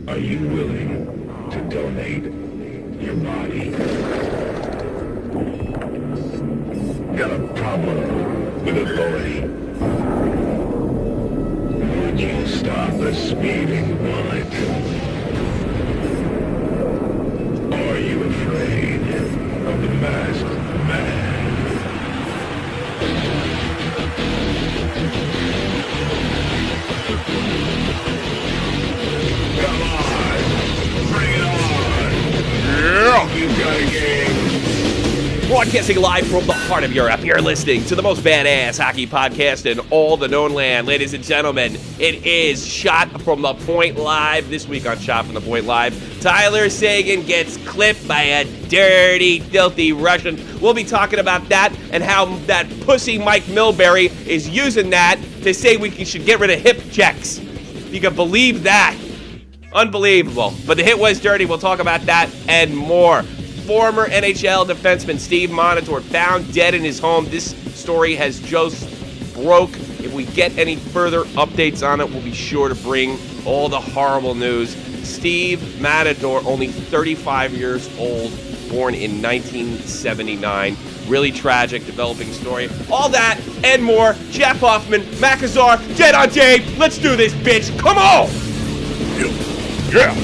Are you willing to donate your body? Got a problem with authority? Would you stop a speeding bullet? Are you afraid of the masked man? Come on! Bring it on! Yeah! You got a game! Broadcasting live from the heart of Europe, you're listening to the most badass hockey podcast in all the known land. Ladies and gentlemen, it is Shot from the Point Live. This week on Shot from the Point Live, Tyler Seguin gets clipped by a dirty, filthy Russian. We'll be talking about that and how that pussy Mike Milbury is using that to say we should get rid of hip checks. You can believe that. Unbelievable. But the hit was dirty. We'll talk about that and more. Former NHL defenseman Steve Monitor found dead in his home. This story has just broke. If we get any further updates on it, we'll be sure to bring all the horrible news. Steve Matador, only 35 years old, born in 1979. Really tragic, developing story. All that and more. Jeff Huffman, Macazar, get on Dave. Let's do this, bitch. Come on. Yeah!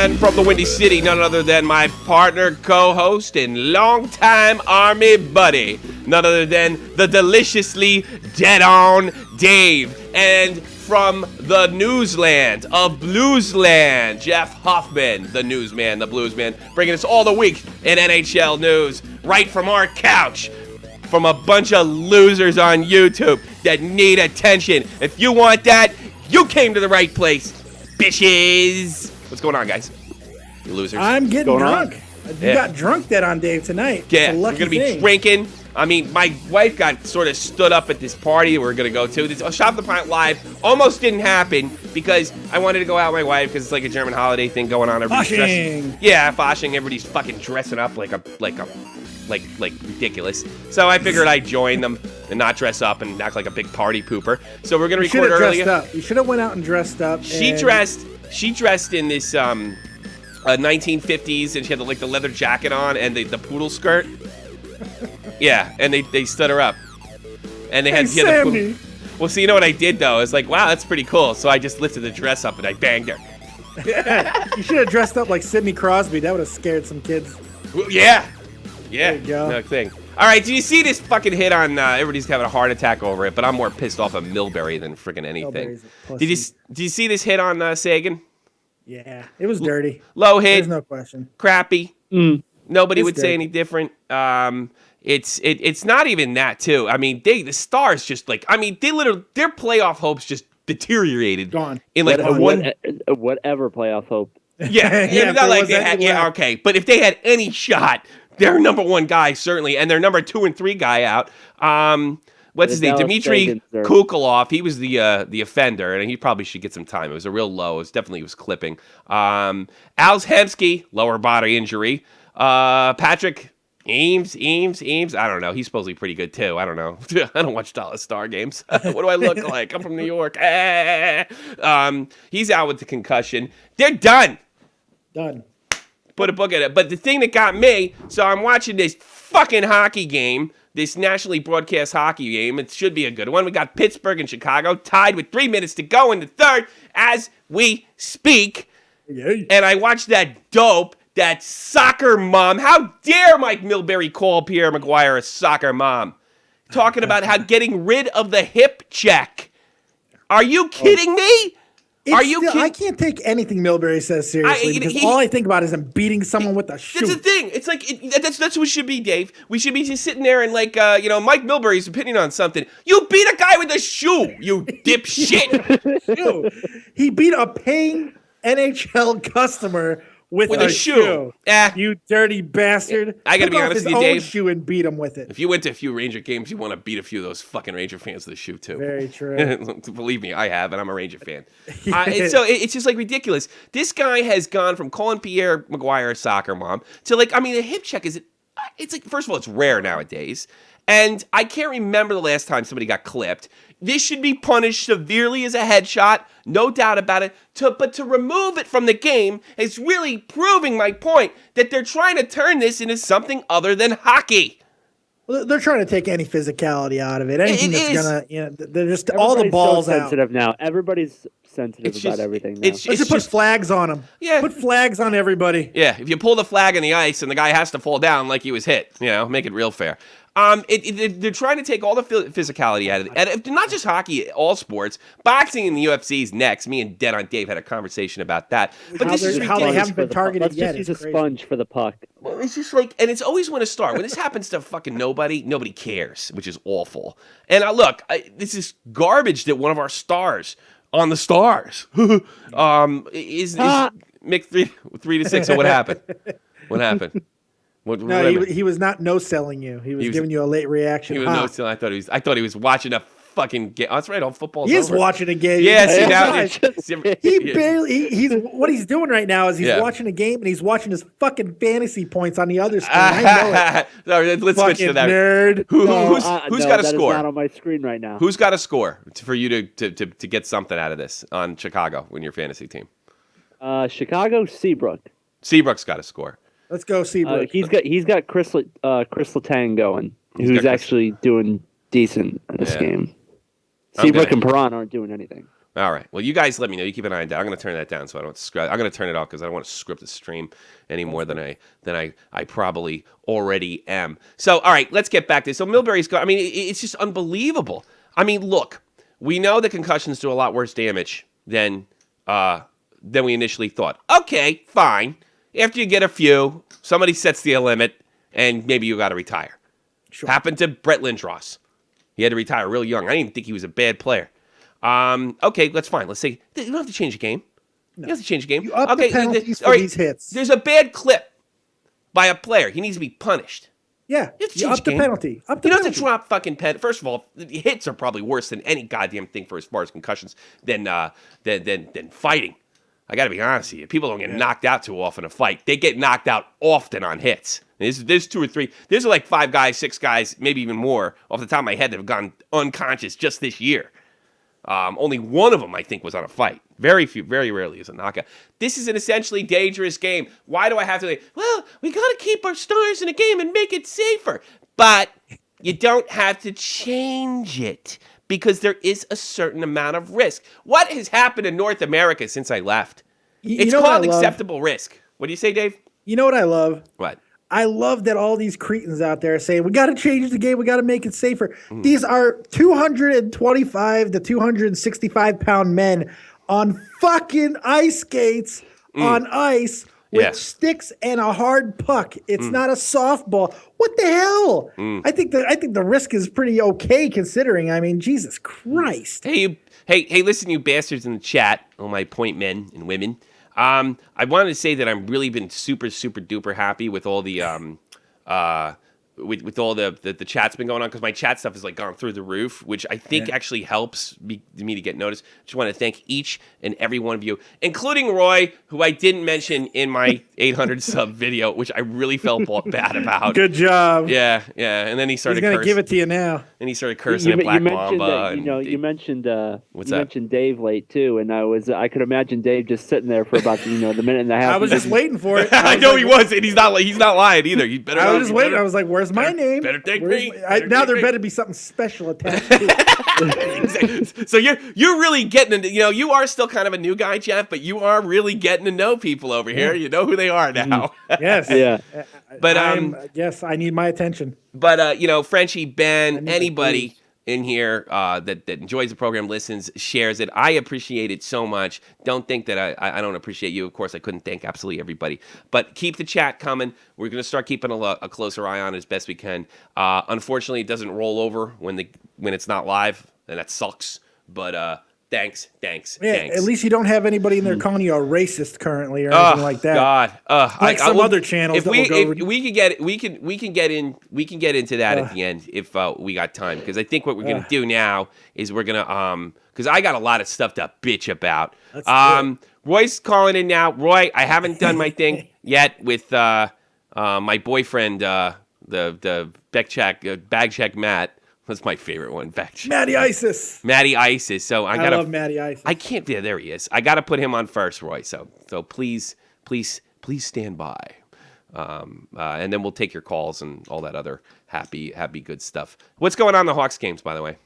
And from the Windy City, none other than my partner, co-host, and longtime Army buddy, none other than the deliciously dead-on Dave. And from the newsland of Bluesland, Jeff Huffman, the newsman, the bluesman, bringing us all the week in NHL news, right from our couch, from a bunch of losers on YouTube that need attention. If you want that, you came to the right place, bitches. What's going on, guys? You losers. I'm getting drunk. You got drunk dead on Dave tonight. Yeah, we're going to be drinking. I mean, my wife got sort of stood up at this party we're going to go to. This Shop the Pint Live almost didn't happen because I wanted to go out with my wife because it's like a German holiday thing going on. Foshing. Yeah, foshing. Everybody's fucking dressing up like ridiculous. So I figured I'd join them and not dress up and act like a big party pooper. So we're going to record earlier. You should have went out and dressed up. She dressed in this 1950s, and she had the leather jacket on and the poodle skirt. Yeah, and they stood her up, and they had the poodle. Well, so you know what I did though? I was like, wow, that's pretty cool. So I just lifted the dress up and I banged her. You should have dressed up like Sidney Crosby. That would have scared some kids. Yeah. There you go. No thing. All right, do you see this fucking hit on? Everybody's having a heart attack over it, but I'm more pissed off of Milbury than freaking anything. Did you see this hit on Seguin? Yeah, it was dirty. Low hit. There's no question. Crappy. Nobody would say any different. It's not even that too. I mean, the Stars just their playoff hopes just deteriorated. Gone. In whatever playoff hope. Yeah, Yeah, not like they had. any Yeah, left. okay, but if they had any shot, their number one guy certainly, and their number 2 and 3 guy out. What's his name? Dmitry Kulikov. He was the offender, and he probably should get some time. It was a real low. He was clipping. Alex Hemsky, lower body injury. Patrick Eames. I don't know. He's supposedly pretty good too. I don't know. I don't watch Dallas Star games. What do I look like? I'm from New York. He's out with the concussion. They're done. Done. Put a book at it. But the thing that got me, so I'm watching this fucking hockey game, this nationally broadcast hockey game. It should be a good one. We got Pittsburgh and Chicago tied with 3 minutes to go in the third as we speak. Yeah. And I watched that dope, that soccer mom. How dare Mike Milbury call Pierre Maguire a soccer mom? Talking about how getting rid of the hip check. Are you kidding me? I can't take anything Milbury says seriously because all I think about is him beating someone with a shoe. That's the thing. It's like that's what it should be, Dave. We should be just sitting there and Mike Milbury's opinion on something. You beat a guy with a shoe, you dipshit. He beat a paying NHL customer with a shoe. You dirty bastard. I gotta be honest with you, Dave. Shoe and beat him with it. If you went to a few Ranger games, you want to beat a few of those fucking Ranger fans with a shoe too. Very true. Believe me, I have, and I'm a Ranger fan. And so it's just like ridiculous. This guy has gone from calling Pierre Maguire a soccer mom to like, I mean, a hip check it's like, first of all, it's rare nowadays. And I can't remember the last time somebody got clipped. This should be punished severely as a headshot, no doubt about it. But to remove it from the game is really proving my point that they're trying to turn this into something other than hockey. Well, they're trying to take any physicality out of it. Anything that's gonna, they're just all the balls so sensitive out. Now. Everybody's sensitive about everything now. Let's just put flags on them. Yeah. Put flags on everybody. Yeah, if you pull the flag in the ice and the guy has to fall down like he was hit, make it real fair. They're trying to take all the physicality out of it. And not just hockey, all sports. Boxing and the UFC is next. Me and Dead on Dave had a conversation about that. But this is how they haven't been targeted yet. Let's just use a sponge for the puck. Well, it's just like, and it's always when it starts. When this happens to fucking nobody cares, which is awful. And look, this is garbage that one of our stars on the stars is Mick 3-6. So what happened? What happened? No, he was not no-selling you. He was giving you a late reaction. He was no-selling. I thought he was watching a fucking game. Oh, that's right. All football's over. He is watching a game. Yeah, see now. He's what he's doing right now is he's watching a game and he's watching his fucking fantasy points on the other screen. I know it. Let's switch to that. Nerd. Who's got a score? Not on my screen right now. Who's got a score for you to get something out of this on Chicago in your fantasy team? Chicago, Seabrook. Seabrook's got a score. Let's go, Seabrook. He's got Chris Letang going, who's actually doing decent in this game. Seabrook and Perron aren't doing anything. All right. Well, you guys let me know. You keep an eye on that. I'm going to turn that down so I don't script. I'm going to turn it off because I don't want to script the stream any more than I probably already am. So, all right, let's get back to this. So, Milbury's gone. I mean, it's just unbelievable. I mean, look, we know that concussions do a lot worse damage than we initially thought. Okay, fine. After you get a few, somebody sets the limit, and maybe you got to retire. Sure. Happened to Brett Lindros. He had to retire real young. I didn't even think he was a bad player. Okay, that's fine. Let's say you don't have to change the game. No. You don't have to change the game. You up the penalties for these hits. There's a bad clip by a player. He needs to be punished. Yeah, you up the penalty. You don't have to drop fucking pen. First of all, the hits are probably worse than any goddamn thing for as far as concussions than fighting. I got to be honest with you. People don't get knocked out too often in a fight. They get knocked out often on hits. There's 2 or 3. There's like 5 guys, 6 guys, maybe even more off the top of my head that have gone unconscious just this year. Only one of them, I think, was on a fight. Very rarely is a knockout. This is an essentially dangerous game. Why do I have to say, well, we got to keep our stars in the game and make it safer. But you don't have to change it because there is a certain amount of risk. What has happened in North America since I left? It's called acceptable risk. What do you say, Dave? You know what I love? What? I love that all these cretins out there saying, we got to change the game. We got to make it safer. These are 225 to 265-pound men on fucking ice skates on ice with sticks and a hard puck. It's not a softball. What the hell? I think the risk is pretty okay considering. I mean, Jesus Christ. Hey, listen, you bastards in the chat, all my point men and women. I wanted to say that I've really been super, super duper happy with all the with all the chat's been going on because my chat stuff has like gone through the roof, which I think actually helps me to get noticed. Just want to thank each and every one of you, including Roy, who I didn't mention in my 800 sub video, which I really felt bad about. Good job. Yeah. And then he started. He's gonna give it to you now. And he started cursing at Black Mamba. You mentioned Dave late too, and I could imagine Dave just sitting there for about the minute and a half. I was just waiting for it. I know he was, and he's not lying either. You better. I was just waiting. I was like, "Where's my name?" Better take me. Now there better be something special attached to it. So you're really getting to, you are still kind of a new guy, Jeff, but you are really getting to know people over here. You know who they are now. Yes. Yeah. But yes, I need my attention. But Frenchie, Ben, anybody in here that enjoys the program, listens, shares it. I appreciate it so much. Don't think that I don't appreciate you. Of course, I couldn't thank absolutely everybody. But keep the chat coming. We're going to start keeping a closer eye on it as best we can. Unfortunately, it doesn't roll over when it's not live, and that sucks. But Thanks. Yeah, at least you don't have anybody in there calling you a racist currently or anything like that. God, like some other channels. If we can get into that at the end if we got time, because I think what we're gonna do now is we're gonna because I got a lot of stuff to bitch about. Roy's calling in now. Roy, I haven't done my thing yet with my boyfriend, the bag check Matt. That's my favorite one. Matty Isis. So I love Matty Isis. I can't. Yeah, there he is. I gotta put him on first, Roy. So please stand by, and then we'll take your calls and all that other happy good stuff. What's going on in the Hawks games, by the way?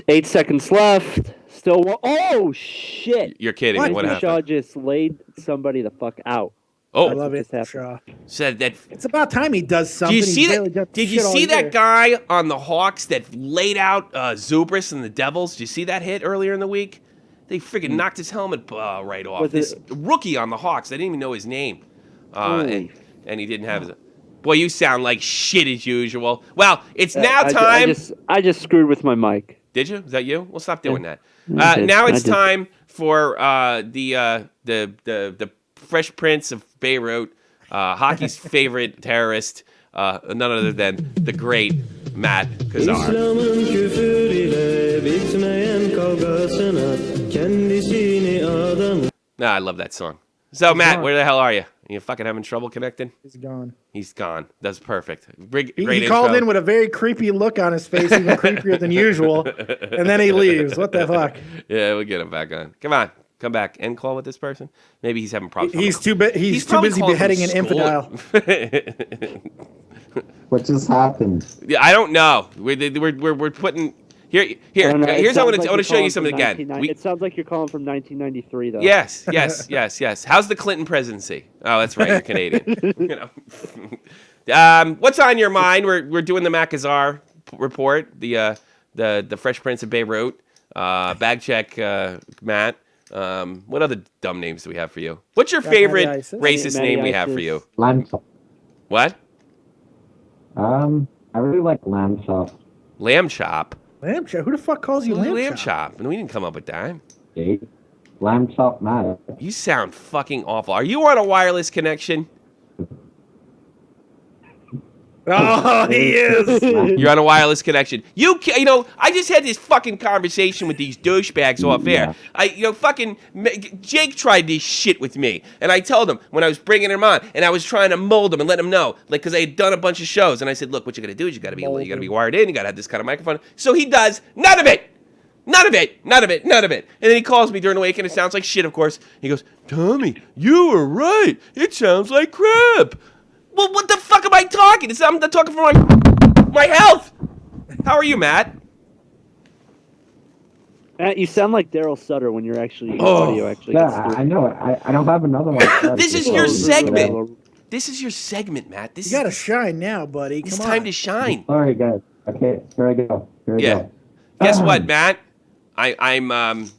8 seconds left. Still. Oh shit! You're kidding. What happened? Shaw just laid somebody the fuck out. Oh, I love it, Shaw. Said that. It's about time he does something. Did you see that guy on the Hawks that laid out Zubris and the Devils? Did you see that hit earlier in the week? They freaking knocked his helmet right off. This rookie on the Hawks. I didn't even know his name, and he didn't have his. Boy, you sound like shit as usual. Well, it's now time. I just screwed with my mic. Did you? Is that you? Well, stop doing that. Now it's time for the Fresh Prince of Beirut, hockey's favorite terrorist, none other than the great Matt Kazar. I love that song. So, Matt, where the hell are you? Are you fucking having trouble connecting? He's gone. That's perfect. Great he called in with a very creepy look on his face, even creepier than usual, and then he leaves. What the fuck? Yeah, we'll get him back on. Come on. Come back and call with this person. Maybe he's having problems. He's too busy beheading an infidel. What just happened? Yeah, I don't know. We're putting here. Here's how I want to show you something again. It sounds like you're calling from 1993, though. Yes. How's the Clinton presidency? Oh, that's right. You're Canadian. What's on your mind? We're doing the Macazar report. The Fresh Prince of Beirut. Bag check, Matt. What other dumb names do we have for you? What's your favorite racist name we have for you? Lamb chop. What? I really like lamb chop. Lamb chop? Lamb chop? Who the fuck calls you lamb chop? And we didn't come up with that. Okay. Lamb chop matter. You sound fucking awful. Are you on a wireless connection? Oh, he is. You're on a wireless connection. You know, I just had this fucking conversation with these douchebags off air. Jake tried this shit with me, and I told him when I was bringing him on, and I was trying to mold him and let him know, like, because I had done a bunch of shows, and I said, look, what you got to do is you got to be wired in, you got to have this kind of microphone. So he does none of it. None of it. And then he calls me during the week, and it sounds like shit, of course. He goes, Tommy, you were right. It sounds like crap. Well, what the fuck am I talking? I'm talking for my health. How are you, Matt? Matt, you sound like Daryl Sutter when your audio actually gets through. I know it. I don't have another one. This is your segment. This is your segment, Matt. You gotta shine now, buddy. It's time to shine. Sorry, guys. Okay, here I go. Guess what, Matt? I'm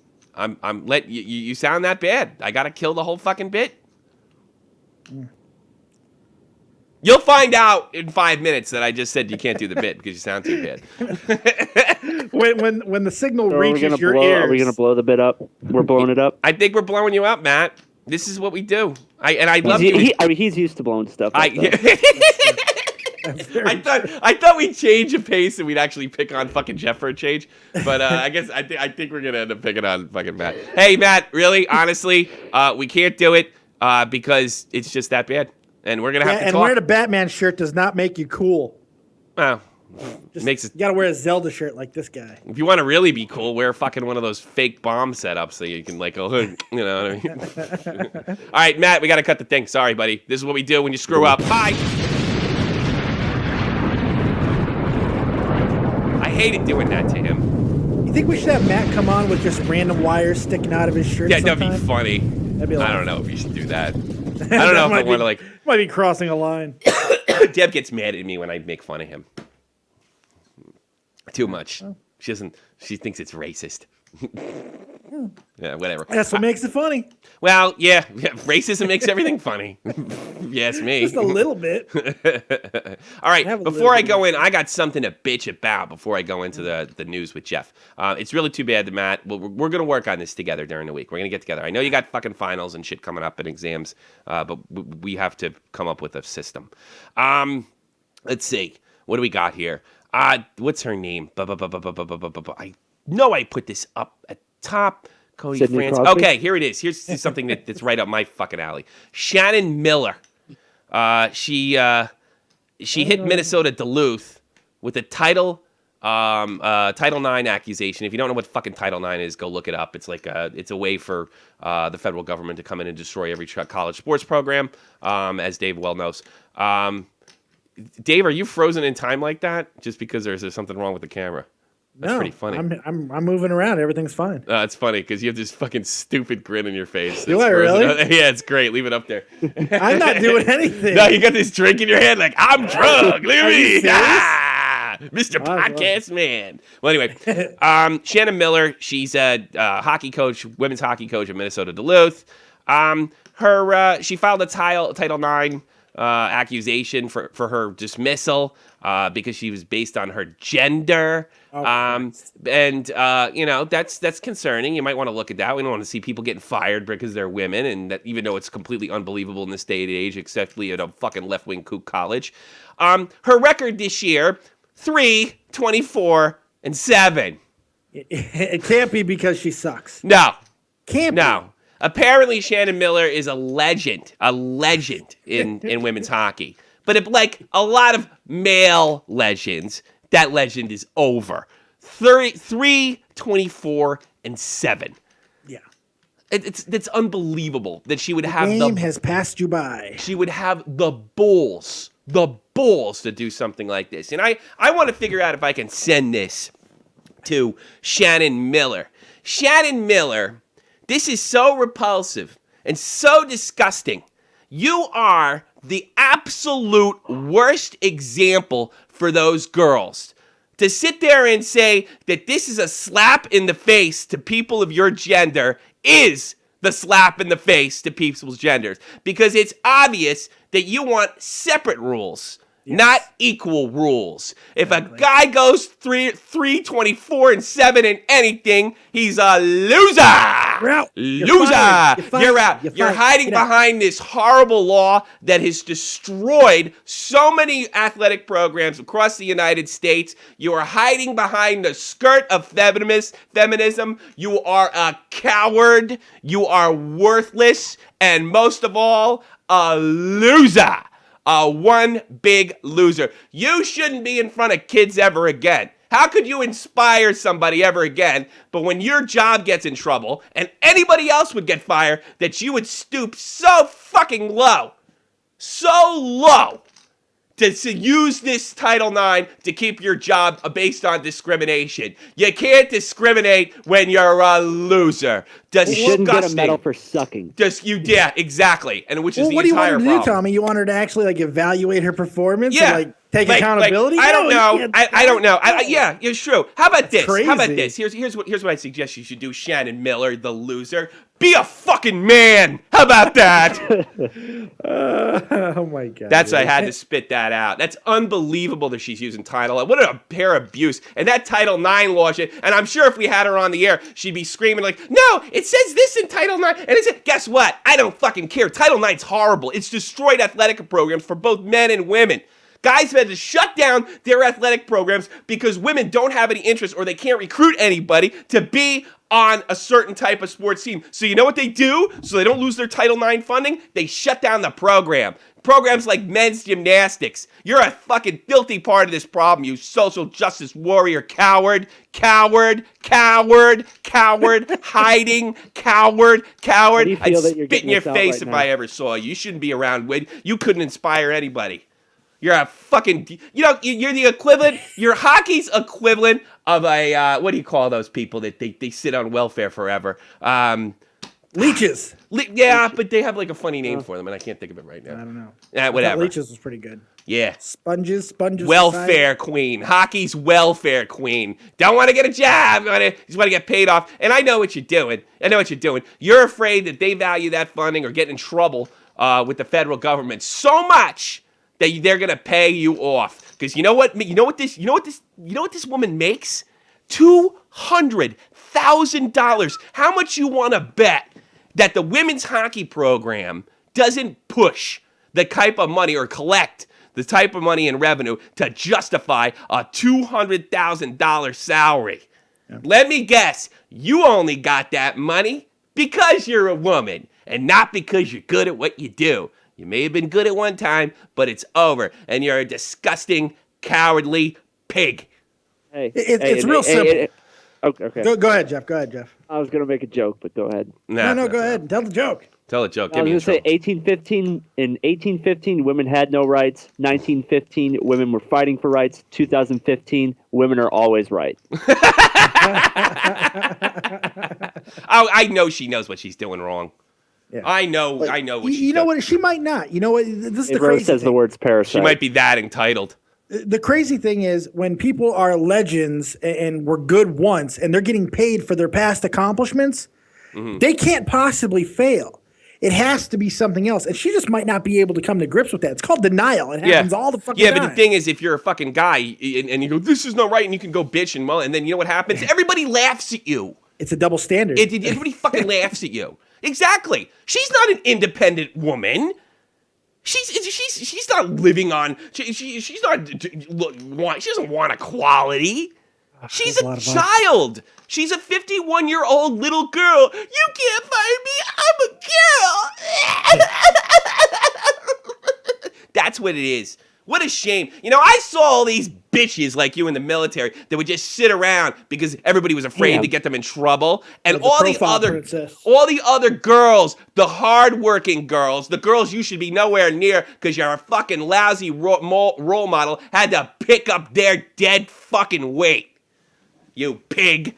you sound that bad. I gotta kill the whole fucking bit. You'll find out in 5 minutes that I just said you can't do the bit because you sound too bad. when the signal reaches your ears. Are we gonna blow the bit up? We're blowing it up. I think we're blowing you up, Matt. This is what we do. I love you. He's used to blowing stuff up. I thought we'd change a pace and we'd actually pick on fucking Jeff for a change, but I think we're gonna end up picking on fucking Matt. Hey, Matt, really, honestly, we can't do it because it's just that bad. And we're going to have to talk. And wearing a Batman shirt does not make you cool. Well, you got to wear a Zelda shirt like this guy. If you want to really be cool, wear fucking one of those fake bomb setups so you can, like, you know what I mean? All right, Matt, we got to cut the thing. Sorry, buddy. This is what we do when you screw up. Bye. I hated doing that to him. You think we should have Matt come on with just random wires sticking out of his shirt? Yeah, that'd be funny. I don't know if you should do that. I don't know if I want to, like... Might be crossing a line. Deb gets mad at me when I make fun of him. Too much. She thinks it's racist. Yeah, whatever. That's what makes it funny. Well, yeah, racism makes everything funny. Yes, me. Just a little bit. All right, before I go in, I got something to bitch about before I go into the news with Jeff. It's really too bad that Matt, we're going to work on this together during the week. We're going to get together. I know you got fucking finals and shit coming up and exams, but we have to come up with a system. Let's see. What do we got here? What's her name? I know I put this up at top. Cody Sidney France. Crosby? Okay, here it is. Here's something that's right up my fucking alley. Shannon Miller. She hit Minnesota Duluth with a Title IX accusation. If you don't know what fucking Title IX is, go look it up. It's like it's a way for the federal government to come in and destroy every college sports program, as Dave well knows. Dave, are you frozen in time like that? Just because there's something wrong with the camera? That's pretty funny. I'm moving around. Everything's fine. It's funny because you have this fucking stupid grin on your face. Do I really? Yeah, it's great. Leave it up there. I'm not doing anything. No, you got this drink in your hand like, I'm drunk. Look at me. Mr. Podcast Man. Well, anyway, Shannon Miller, she's a hockey coach, women's hockey coach at Minnesota Duluth. She filed a Title IX accusation for her dismissal because she was based on her gender. That's concerning. You might want to look at that. We don't want to see people getting fired because they're women, and that, even though it's completely unbelievable in this day and age, especially at a fucking left-wing kook college. Her record this year, 3-24-7. It can't be because she sucks. No. Can't be. No. Apparently, Shannon Miller is a legend in women's hockey. But like a lot of male legends, that legend is over. 3-24-7. Yeah. It's unbelievable that she would The have game has passed you by. She would have the balls to do something like this. And I want to figure out if I can send this to Shannon Miller. Shannon Miller, this is so repulsive and so disgusting. You are the absolute worst example for those girls. To sit there and say that this is a slap in the face to people of your gender is the slap in the face to people's genders. Because it's obvious that you want separate rules, not equal rules. If a guy goes 3-24-7 in anything, he's a loser. You're out. Loser. You're out. You're hiding behind this horrible law that has destroyed so many athletic programs across the United States. You are hiding behind the skirt of feminism. You are a coward. You are worthless. And most of all, a loser. One big loser. You shouldn't be in front of kids ever again. How could you inspire somebody ever again, but when your job gets in trouble and anybody else would get fired, that you would stoop so fucking low, to use this Title IX to keep your job based on discrimination. You can't discriminate when you're a loser. You shouldn't get a medal for sucking. Yeah, exactly. And which is the what do you entire want her to do, problem. Tommy? You want her to actually evaluate her performance? Yeah. And, take accountability? I don't know. I don't know. Yeah, it's true. How about this? Crazy. How about this? Here's what I suggest you should do, Shannon Miller, the loser. Be a fucking man. How about that? Oh my God. I had to spit that out. That's unbelievable that she's using Title IX. What a pair of abuse. And that Title IX law shit. And I'm sure if we had her on the air, she'd be screaming like, no, it says this in Title IX. And guess what? I don't fucking care. Title IX's horrible. It's destroyed athletic programs for both men and women. Guys have had to shut down their athletic programs because women don't have any interest or they can't recruit anybody to be on a certain type of sports team. So you know what they do? So they don't lose their Title IX funding? They shut down the program. Programs like men's gymnastics. You're a fucking filthy part of this problem, you social justice warrior coward, hiding, coward. I'd spit in your face if I ever saw you. You shouldn't be around. You couldn't inspire anybody. You're a fucking, you're the equivalent, you're hockey's equivalent of a, what do you call those people that they sit on welfare forever? Leeches. Yeah, but they have like a funny name for them, and I can't think of it right now. I don't know. Yeah, whatever. Leeches was pretty good. Yeah. Sponges. Welfare queen. Hockey's welfare queen. Don't want to get a job. Just want to get paid off. And I know what you're doing. You're afraid that they value that funding or get in trouble with the federal government so much that they're gonna pay you off. Because you know what this woman makes? $200,000. How much you want to bet that the women's hockey program doesn't push the type of money or collect the type of money and revenue to justify a $200,000 salary? Yeah. Let me guess, you only got that money because you're a woman and not because you're good at what you do. You may have been good at one time, but it's over, and you're a disgusting, cowardly pig. Hey, it's real simple. Okay. Go ahead, Jeff. I was going to make a joke, but go ahead. No, go ahead. Tell the joke. Tell a joke. I was going to say 1815, women had no rights. 1915, women were fighting for rights. 2015, women are always right. I know she knows what she's doing wrong. Yeah. I know what she's doing. You know what? She might not. You know what? This is the crazy says thing. The words parasite. She might be that entitled. The crazy thing is when people are legends and were good once and they're getting paid for their past accomplishments, they can't possibly fail. It has to be something else. And she just might not be able to come to grips with that. It's called denial. It happens all the fucking time. Yeah, but the thing is, if you're a fucking guy and you go, this is not right, and you can go bitch and then you know what happens? Everybody laughs at you. It's a double standard. Everybody fucking laughs at you. Exactly. She's not an independent woman. She's not living on. She doesn't want equality. She's a child. She's a 51-year-old little girl. You can't fire me. I'm a girl. That's what it is. What a shame. You know, I saw all these bitches like you in the military that would just sit around because everybody was afraid to get them in trouble. And all the other girls, the hardworking girls, the girls you should be nowhere near because you're a fucking lousy role model, had to pick up their dead fucking weight. You pig.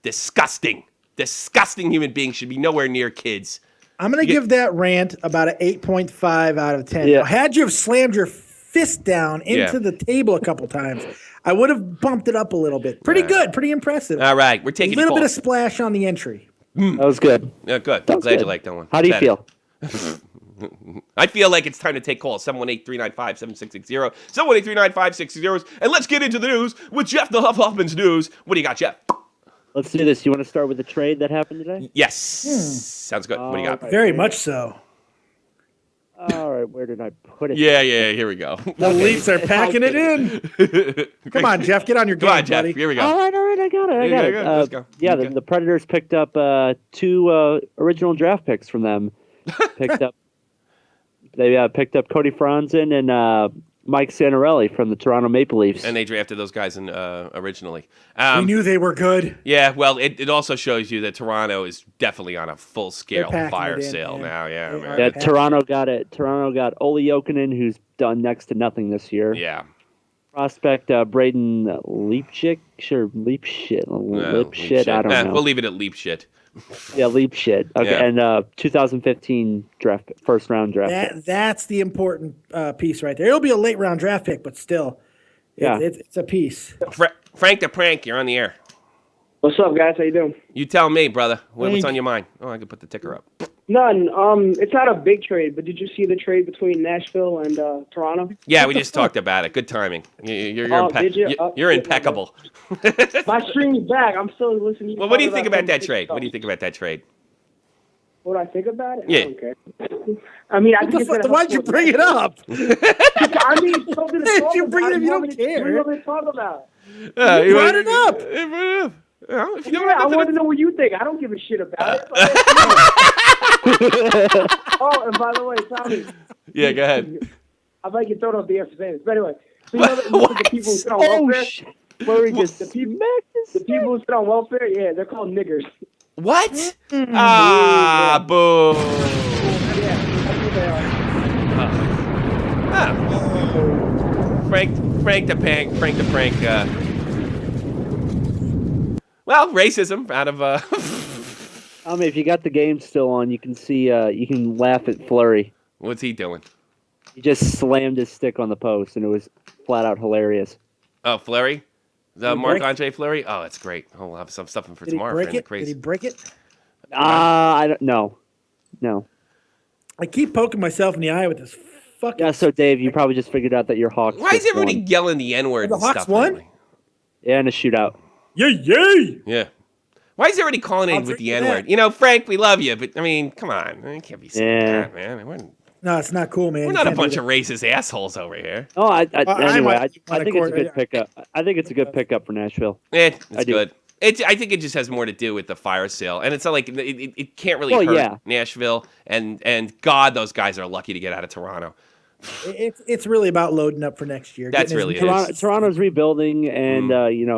Disgusting. Disgusting human beings should be nowhere near kids. I'm going to give that rant about an 8.5 out of 10. Yeah. Now, had you have slammed your fist down into the table a couple times, I would have bumped it up a little bit. Pretty good. Pretty impressive. All right. We're taking a little bit of splash on the entry. That was good. Yeah, good. I'm glad you liked that one. How do you feel? I feel like it's time to take calls. 718-395-7660. 718-395-660. And let's get into the news with Jeff the Huffman's news. What do you got, Jeff? Let's do this. You want to start with the trade that happened today? Yes. Sounds good. What do you got? Very much so. All right. Where did I put it? Yeah. Here we go. The Leafs are packing it in. Come on, Jeff. Get on your game, Come on, Jeff. buddy. Here we go. All right. I got it. Let's go. Yeah, the Predators picked up 2 original draft picks from them. They picked up Cody Franzen and Mike Santorelli from the Toronto Maple Leafs. And they drafted those guys originally. We knew they were good. Yeah, well, it also shows you that Toronto is definitely on a full-scale fire sale now. Yeah, man. Yeah, Toronto got it. Toronto got Olli Jokinen, who's done next to nothing this year. Yeah. Prospect Braden Leipzig or Lipshit. I don't know. We'll leave it at Leipzig. Yeah, Leipzig. Okay, Yeah. and 2015 first round draft pick. That's the important piece right there. It'll be a late round draft pick, but still, it's a piece. Frank the Prank, you're on the air. What's up, guys? How you doing? You tell me, brother. What's on your mind? Oh, I can put the ticker up. None. It's not a big trade, but did you see the trade between Nashville and Toronto? Yeah, we just talked about it. Good timing. You're did you? You're impeccable. My stream's back. I'm still listening. Well, what do you think about that trade? What do you think about that trade? What do I think about it? Yeah. I don't care. I mean, I think Why'd you bring it up? I mean, something to talk You bring it about. up, you don't care. What do you talk about? You brought it up. You brought it up. Well, if you don't Yeah, I have want nothing to know what you think. I don't give a shit about it. Oh, and by the way, Tommy. Yeah, go ahead. I might get thrown off the air for saying this. But anyway, so you know the people who sit on welfare? The people who sit on welfare, yeah, they're called niggers. What? Mm-hmm. Ah, boo. Yeah, that's what they are. Frank the Prank. Well, racism out of If you got the game still on, you can see, you can laugh at Fleury. What's he doing? He just slammed his stick on the post, and it was flat out hilarious. Oh, Fleury? he Marc break Andre Fleury? Oh, that's great. I'll have some stuff for Did he tomorrow. break for it? crazy. Did he break it? I don't know. No. I keep poking myself in the eye with this fucking. Yeah, so Dave, you probably just figured out that your Hawks. Why is just everybody won. yelling the N-word The and Hawks stuff won? lately? Yeah, in a shootout. Yay! Yeah. Why is everybody calling I'll in with drink the to N-word? that. You know, Frank, we love you, but I mean, come on. I can't be saying Yeah. that, man. No, it's not cool, man. We're You not a can't do bunch that. of racist assholes over here. Oh, I anyway, might- I think it's a good pickup. I think it's a good pickup for Nashville. It's I do. good. I think it just has more to do with the fire sale, and it's not like it can't really Well, hurt yeah. Nashville. And God, those guys are lucky to get out of Toronto. It's really about loading up for next year. That's Getting really his- it is. Toronto's rebuilding, and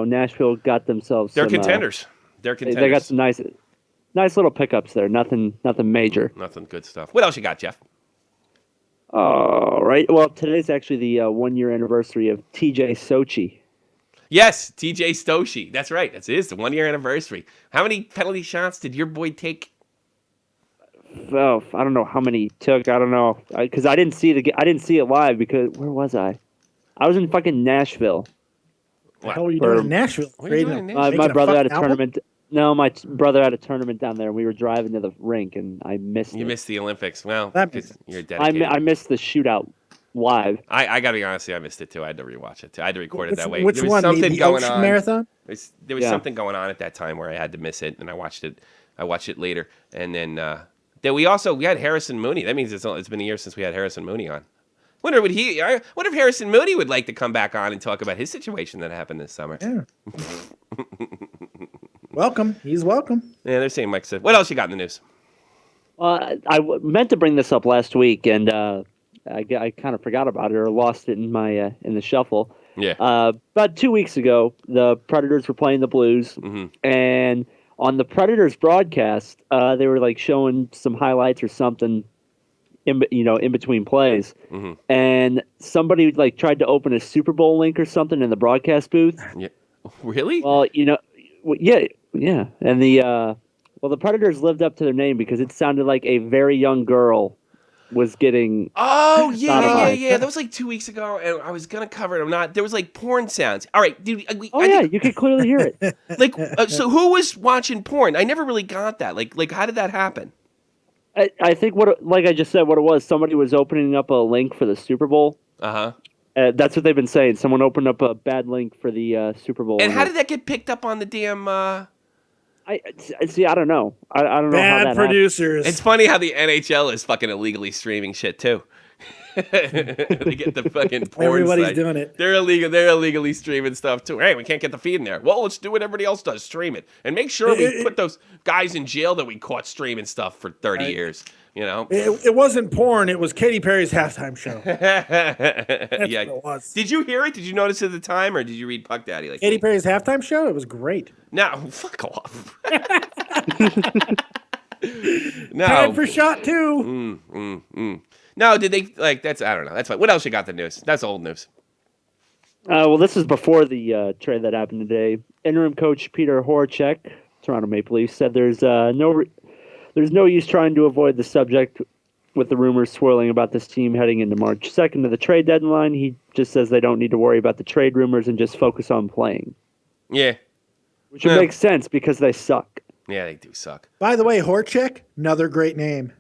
Nashville got themselves. They're some, contenders. They're They contenders. got some nice little pickups there. Nothing major. Nothing good stuff. What else you got, Jeff? All right. Well, today's actually the 1-year anniversary of TJ Sochi. Yes, TJ Stoshi. That's right. That's it. It's the 1-year anniversary. How many penalty shots did your boy take? Oh, I don't know how many he took. I don't know because I didn't see I didn't see it live because where was I? I was in fucking Nashville. The hell were you doing in Nashville? What are you doing in Creating Nashville? making My brother had a fucking album? tournament. No, my brother had a tournament down there, and we were driving to the rink, and I missed it. You missed the Olympics. Well, That 'cause makes you're I dedicated. missed the shootout live. I got to be honest, I missed it too. I had to rewatch it too. I had to record it that way. Which There was one? something The going Ocean on. Marathon? There was Yeah. something going on at that time where I had to miss it, and I watched it. I watched it later, and then we had Harrison Mooney. That means it's been a year since we had Harrison Mooney on. I wonder if Harrison Mooney would like to come back on and talk about his situation that happened this summer. Yeah. Welcome. He's welcome. Yeah, they're saying Mike said. What else you got in the news? I meant to bring this up last week, and I kind of forgot about it or lost it in my in the shuffle. Yeah. About 2 weeks ago, the Predators were playing the Blues, Mm-hmm. and on the Predators broadcast, they were like showing some highlights or something in between plays, Mm-hmm. and somebody like tried to open a Super Bowl link or something in the broadcast booth. Yeah. Really? Well, yeah, and the Predators lived up to their name because it sounded like a very young girl was getting. Oh yeah. Sodomized. That was like 2 weeks ago, and I was gonna cover it. I'm not. There was like porn sounds. All right, dude. You could clearly hear it. Like, so who was watching porn? I never really got that. Like, how did that happen? I think like I just said, what it was, somebody was opening up a link for the Super Bowl. Uh-huh. That's what they've been saying. Someone opened up a bad link for the Super Bowl. And how did that get picked up on the damn? I see? I don't know. I don't know how Bad that producers. It's funny how the NHL is fucking illegally streaming shit too. They get the fucking porn Everybody's site. doing it. They're illegally streaming stuff too. Hey, we can't get the feed in there. Well, let's do what everybody else does. Stream it, and make sure we put those guys in jail that we caught streaming stuff for 30 years. You know. It wasn't porn. It was Katy Perry's halftime show. That's Yeah. what it was. Did you hear it? Did you notice it at the time, or did you read Puck Daddy? Like Katy Perry's halftime show. It was great. No, fuck off. Time No. for shot two. No, did they like? That's I don't know. That's fine. What else you got? The news. That's old news. Well, this is before the trade that happened today. Interim coach Peter Horacek, Toronto Maple Leafs, said there's no use trying to avoid the subject with the rumors swirling about this team heading into March 2nd to the trade deadline. He just says they don't need to worry about the trade rumors and just focus on playing. Yeah. Which would make sense because they suck. Yeah, they do suck. By the way, Horchek, another great name.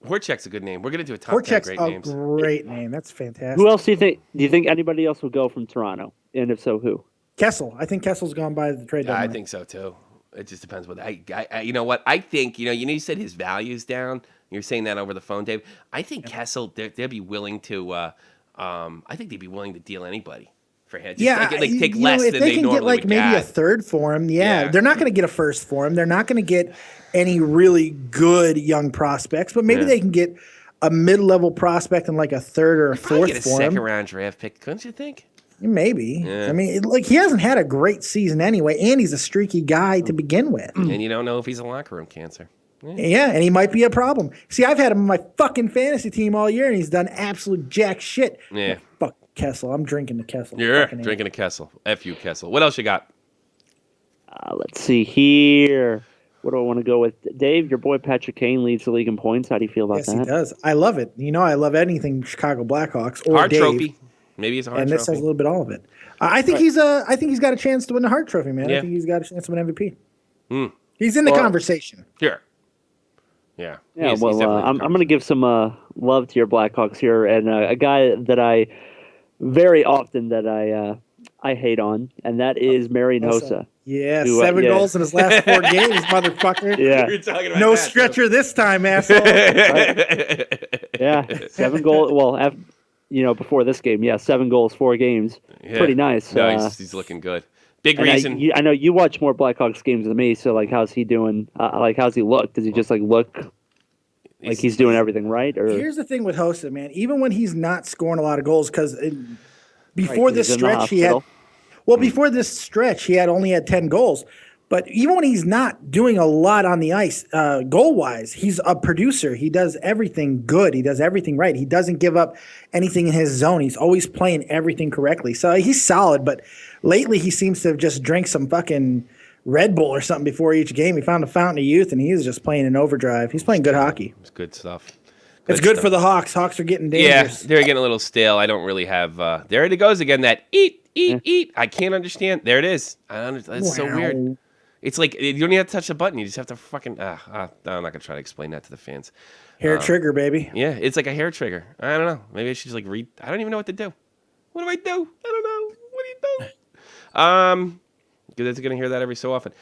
Horchek's a good name. We're gonna do a top 10 Horchek's great a names. great name. That's fantastic. Who else do you think? Do you think anybody else will go from Toronto? And if so, who? Kessel. I think Kessel's gone by the trade Yeah, I deadline. think so too. It just depends what I you know what I think. You said his value's down. You're saying that over the phone, Dave. I think Kessel they'd be willing to. I think they'd be willing to deal anybody for him. Just Yeah, take less if than they they can normally get like would maybe get. a third for him, Yeah. they're not going to get a first for him. They're not going to get any really good young prospects, but maybe they can get a mid-level prospect and like a third or a Probably fourth get a for him. second-round draft pick, couldn't you think? Maybe. Yeah. I mean, he hasn't had a great season anyway, and he's a streaky guy to begin with. And you don't know if he's a locker room cancer. Yeah, and he might be a problem. See, I've had him on my fucking fantasy team all year, and he's done absolute jack shit. Yeah. Fuck Kessel. I'm drinking the Kessel. You're Fucking drinking a Kessel. F you, Kessel. What else you got? Let's see here. What do I want to go with? Dave, your boy Patrick Kane leads the league in points. How do you feel about Yes, that? he does. I love it. You know, I love anything Chicago Blackhawks or Hart Dave, trophy. Maybe it's a Hart and this has trophy. a little bit all of it. I think I think he's got a chance to win the Hart Trophy, man. Yeah. I think he's got a chance to win MVP. Mm. He's in the conversation. Sure. Yeah. Yeah, He's well, definitely I'm going to give some love to your Blackhawks here, and a guy that I very often I hate on, and that is Marian Hossa. Yeah, who, 7 goals in his last 4 games, motherfucker. Yeah, You're talking about No that, stretcher this time, asshole. yeah, 7 goals. Well, before this game, 7 goals, 4 games. Yeah. Pretty nice. No, he's looking good. Big and reason. I know you watch more Blackhawks games than me, so like, how's he doing? How's he look? Does he just like look like he's doing everything right? Or Here's the thing with Hossa, man. Even when he's not scoring a lot of goals, because before Right, this he's in the stretch he had, hospital. before this stretch he had only had 10 goals. But even when he's not doing a lot on the ice, goal wise, he's a producer. He does everything good. He does everything right. He doesn't give up anything in his zone. He's always playing everything correctly. So he's solid. But lately, he seems to have just drank some fucking Red Bull or something before each game. He found a fountain of youth, and he's just playing in overdrive. He's playing good hockey. It's good stuff. It's good for the Hawks. Hawks are getting Yeah, dangerous. they're getting a little stale. I don't really have. There it goes again. That eat. I can't understand. There it is. It's so weird. It's like you don't even have to touch the button. You just have to fucking. I'm not gonna try to explain that to the fans. Hair trigger, baby. Yeah, it's like a hair trigger. I don't know. Maybe I should just like read. I don't even know what to do. What do I do? I don't know. What do you do? Because gonna hear that every so often.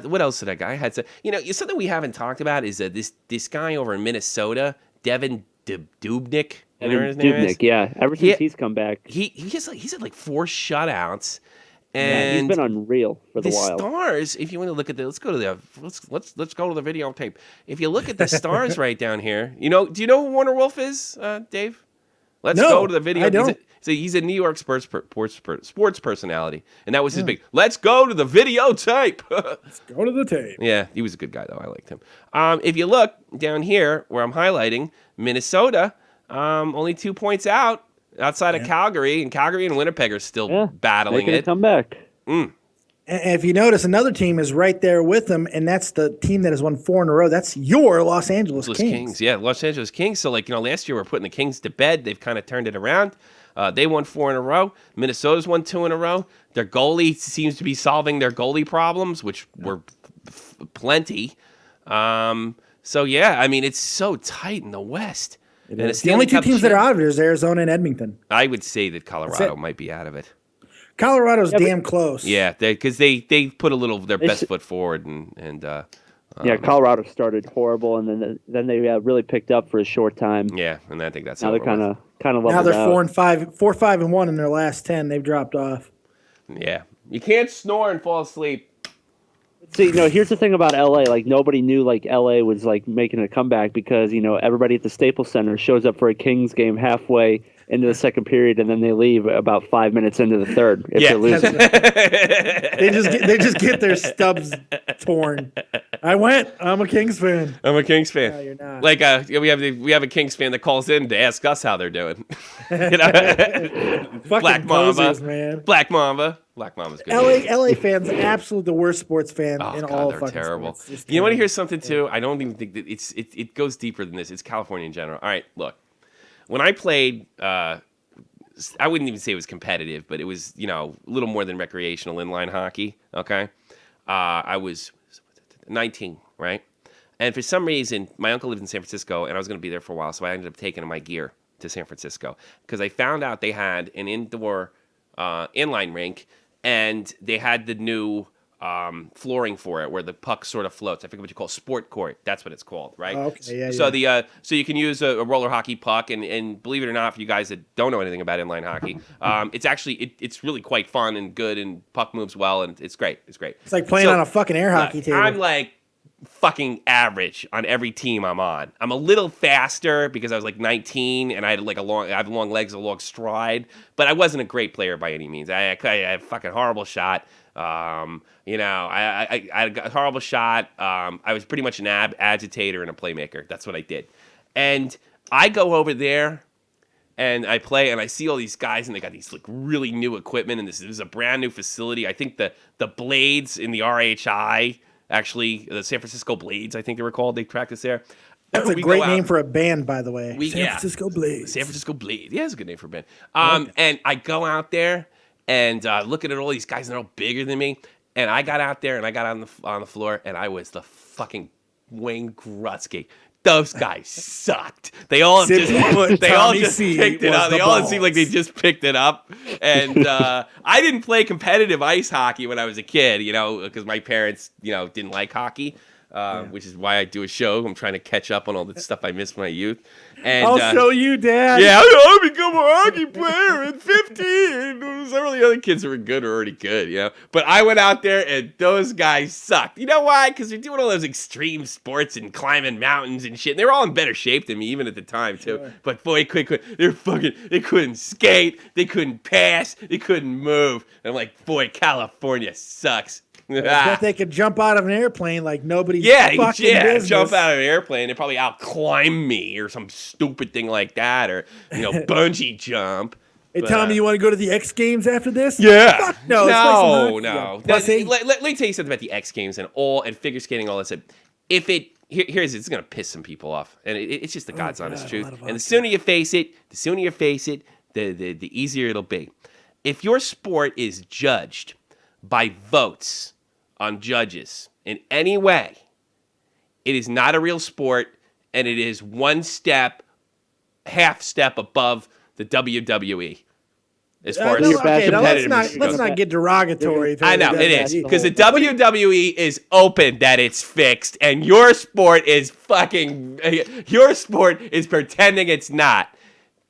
What else did I had? Something we haven't talked about is this guy over in Minnesota, Devin Dubnyk. You know what his name is? Dubnyk, yeah. Ever since he's come back, He's had like 4 shutouts. yeah, And he's been unreal for the while. Stars, if you want to look at the, let's go to the videotape. If you look at the stars right down here, do you know who Warner Wolf is, Dave? Let's go to the video. I don't. He's a New York sports personality, and that was his big. Let's go to the videotape. Let's go to the tape. Yeah, he was a good guy though. I liked him. If you look down here where I'm highlighting Minnesota, only 2 points outside of Calgary, and Calgary and Winnipeg are still battling Making it. a comeback. And if you notice, another team is right there with them, and that's the team that has won 4 in a row. That's your Los Angeles Kings. Yeah, Los Angeles Kings. So, last year we were putting the Kings to bed. They've kind of turned it around. They won 4 in a row. Minnesota's won 2 in a row. Their goalie seems to be solving their goalie problems, which were plenty. So, yeah, I mean, it's so tight in the West. And it's The only 2 teams that are out of it is Arizona and Edmonton. I would say that Colorado might be out of it. Colorado's damn close. Yeah, because they put a little of their best foot forward, and Colorado started horrible, and then they really picked up for a short time. yeah, and I think that's Now they're kind of leveled Now they're out. 4-5-1 in their last 10. They've dropped off. Yeah, you can't snore and fall asleep. See, here's the thing about LA. Like, nobody knew LA was making a comeback because everybody at the Staples Center shows up for a Kings game halfway into the second period, and then they leave about 5 minutes into the third if they're losing. They just get their stubs torn. I'm a Kings fan. I'm a Kings fan. No, you're not. We have a Kings fan that calls in to ask us how they're doing. Fucking Black posers, Mamba, man. Black Mamba's good. LA fans, absolutely the worst sports fan Oh in God, all they're fucking terrible. sports. You want to hear something too? I don't even think that it goes deeper than this. It's California in general. All right, look. When I played, I wouldn't even say it was competitive, but it was a little more than recreational inline hockey. Okay, I was 19, right? And for some reason, my uncle lived in San Francisco, and I was going to be there for a while, so I ended up taking my gear to San Francisco because I found out they had an indoor inline rink, and they had the new flooring for it where the puck sort of floats. I forget what you call sport court. That's what it's called, right? Oh, okay, yeah, So yeah. so you can use a roller hockey puck, and believe it or not, for you guys that don't know anything about inline hockey, it's actually it's really quite fun and good, and puck moves well, and it's great. It's great. It's like playing on a fucking air hockey table. I'm like fucking average on every team I'm on. I'm a little faster because I was 19 and I had I have long legs, a long stride, but I wasn't a great player by any means. I had a fucking horrible shot. I had a horrible shot. I was pretty much an agitator and a playmaker. That's what I did. And I go over there and I play, and I see all these guys, and they got these really new equipment, and this is a brand new facility. I think the blades in the RHI Actually, the San Francisco Blades, I think they were called. They practice there. That's a We great go out- name for a band, by the way. San yeah. Francisco Blades. San Francisco Blades. Yeah, it's a good name for a band. And I go out there and looking at all these guys, and they're all bigger than me. And I got out there and I got on the floor, and I was the fucking Wayne Gretzky. Those guys sucked. They all just picked it up. They all seemed like they just picked it up. And I didn't play competitive ice hockey when I was a kid, because my parents, didn't like hockey. Which is why I do a show. I'm trying to catch up on all the stuff I missed from my youth. And I'll show you, Dad. Yeah, I'll become a hockey player at 15. Some of the other kids who were good are already good, But I went out there, and those guys sucked. You know why? Because they're doing all those extreme sports and climbing mountains and shit. And they were all in better shape than me, even at the time, too. Sure. But boy, they couldn't skate. They couldn't pass. They couldn't move. And I'm like, boy, California sucks. I bet they could jump out of an airplane like nobody's fucking business. Jump out of an airplane. They probably out-climb me or some stupid thing like that, or bungee jump. Hey, Tommy, you want to go to the X Games after this? Yeah. Fuck no. No. Let me tell you something about the X Games and figure skating, all that stuff. Here's it's going to piss some people off, and it's just the God's honest truth. And the sooner you face it, the easier it'll be. If your sport is judged by votes on judges in any way, it is not a real sport, and it is half step above the WWE as far as competitiveness let's not get derogatory. I know it is, because the WWE is open that it's fixed, and your sport is pretending it's not.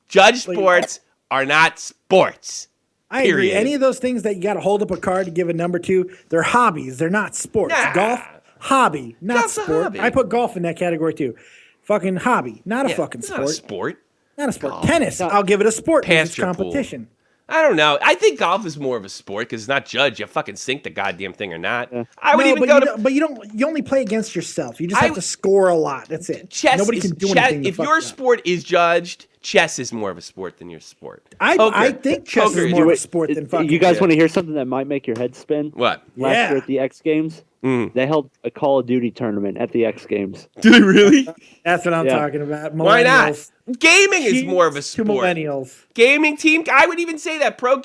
Judge sports are not sports. I agree. Any of those things that you got to hold up a card to give a number to, they're hobbies. They're not sports. Nah. Golf, hobby, not Golf's a sport. hobby. I put golf in that category too. Fucking hobby, not a fucking sport. Not a sport. Not a sport. Tennis, I'll give it a sport because it's Past your competition. I don't know. I think golf is more of a sport because it's not judged. You fucking sink the goddamn thing or not. Yeah. I would even go to. But you don't. You only play against yourself. You just have to score a lot. That's it. Nobody can do anything. If your sport is judged, chess is more of a sport than your sport. I think chess is more of a sport than fucking. You guys want to hear something that might make your head spin? What? Last year at the X Games, they held a Call of Duty tournament at the X Games. Do they really? That's what I'm talking about. Why not? Gaming is more of a sport. To millennials. Gaming team. I would even say that pro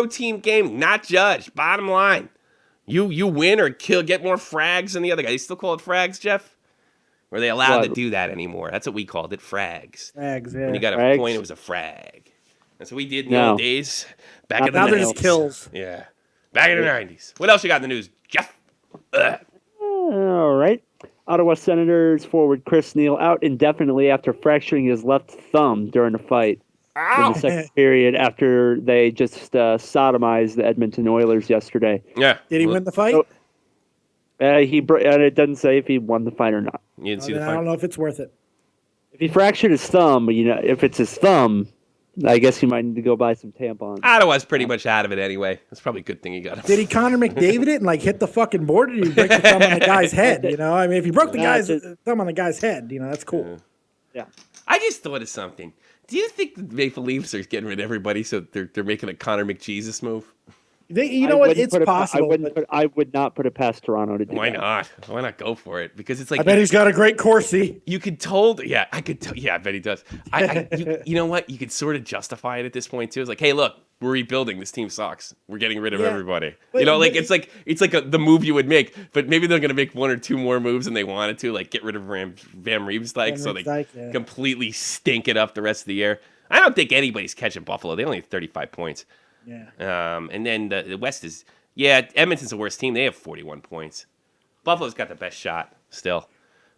team gaming, not judged. Bottom line, you win or get more frags than the other guy. They still call it frags, Jeff? Or are they allowed to do that anymore? That's what we called it, frags. Frags, yeah. When you got a point, it was a frag. That's what we did in the old days. Back in the 90s. Now there's kills. Yeah. Back in the 90s. What else you got in the news, Jeff? All right. Ottawa Senators forward Chris Neal out indefinitely after fracturing his left thumb during a fight in the second period after they just sodomized the Edmonton Oilers yesterday. Yeah. Did he win the fight? And it doesn't say if he won the fight or not. You didn't see the fight? I don't know if it's worth it. If he fractured his thumb, if it's his thumb, I guess he might need to go buy some tampons. Ottawa's pretty much out of it anyway. That's probably a good thing he got him. Did he Connor McDavid it and hit the fucking board, or did he break the thumb on the guy's head? I mean, if he broke the guy's thumb on the guy's head, that's cool. Yeah. I just thought of something. Do you think the Maple Leafs are getting rid of everybody so they're making a Connor McJesus move? You know what? It's possible. I would not put it past Toronto to do Why that. not? Why not go for it? Because it's like I bet he's got a great Corsi. You could I could. Yeah, I bet he does. You know what? You could sort of justify it at this point too. It's like, hey, look, we're rebuilding. This team sucks. We're getting rid of everybody. It's like the move you would make, but maybe they're gonna make one or two more moves than they wanted to, like get rid of Van Riemsdyk, so they completely stink it up the rest of the year. I don't think anybody's catching Buffalo. They only have 35 points. Yeah. And then the West is Edmonton's the worst team. They have 41 points. Buffalo's got the best shot still.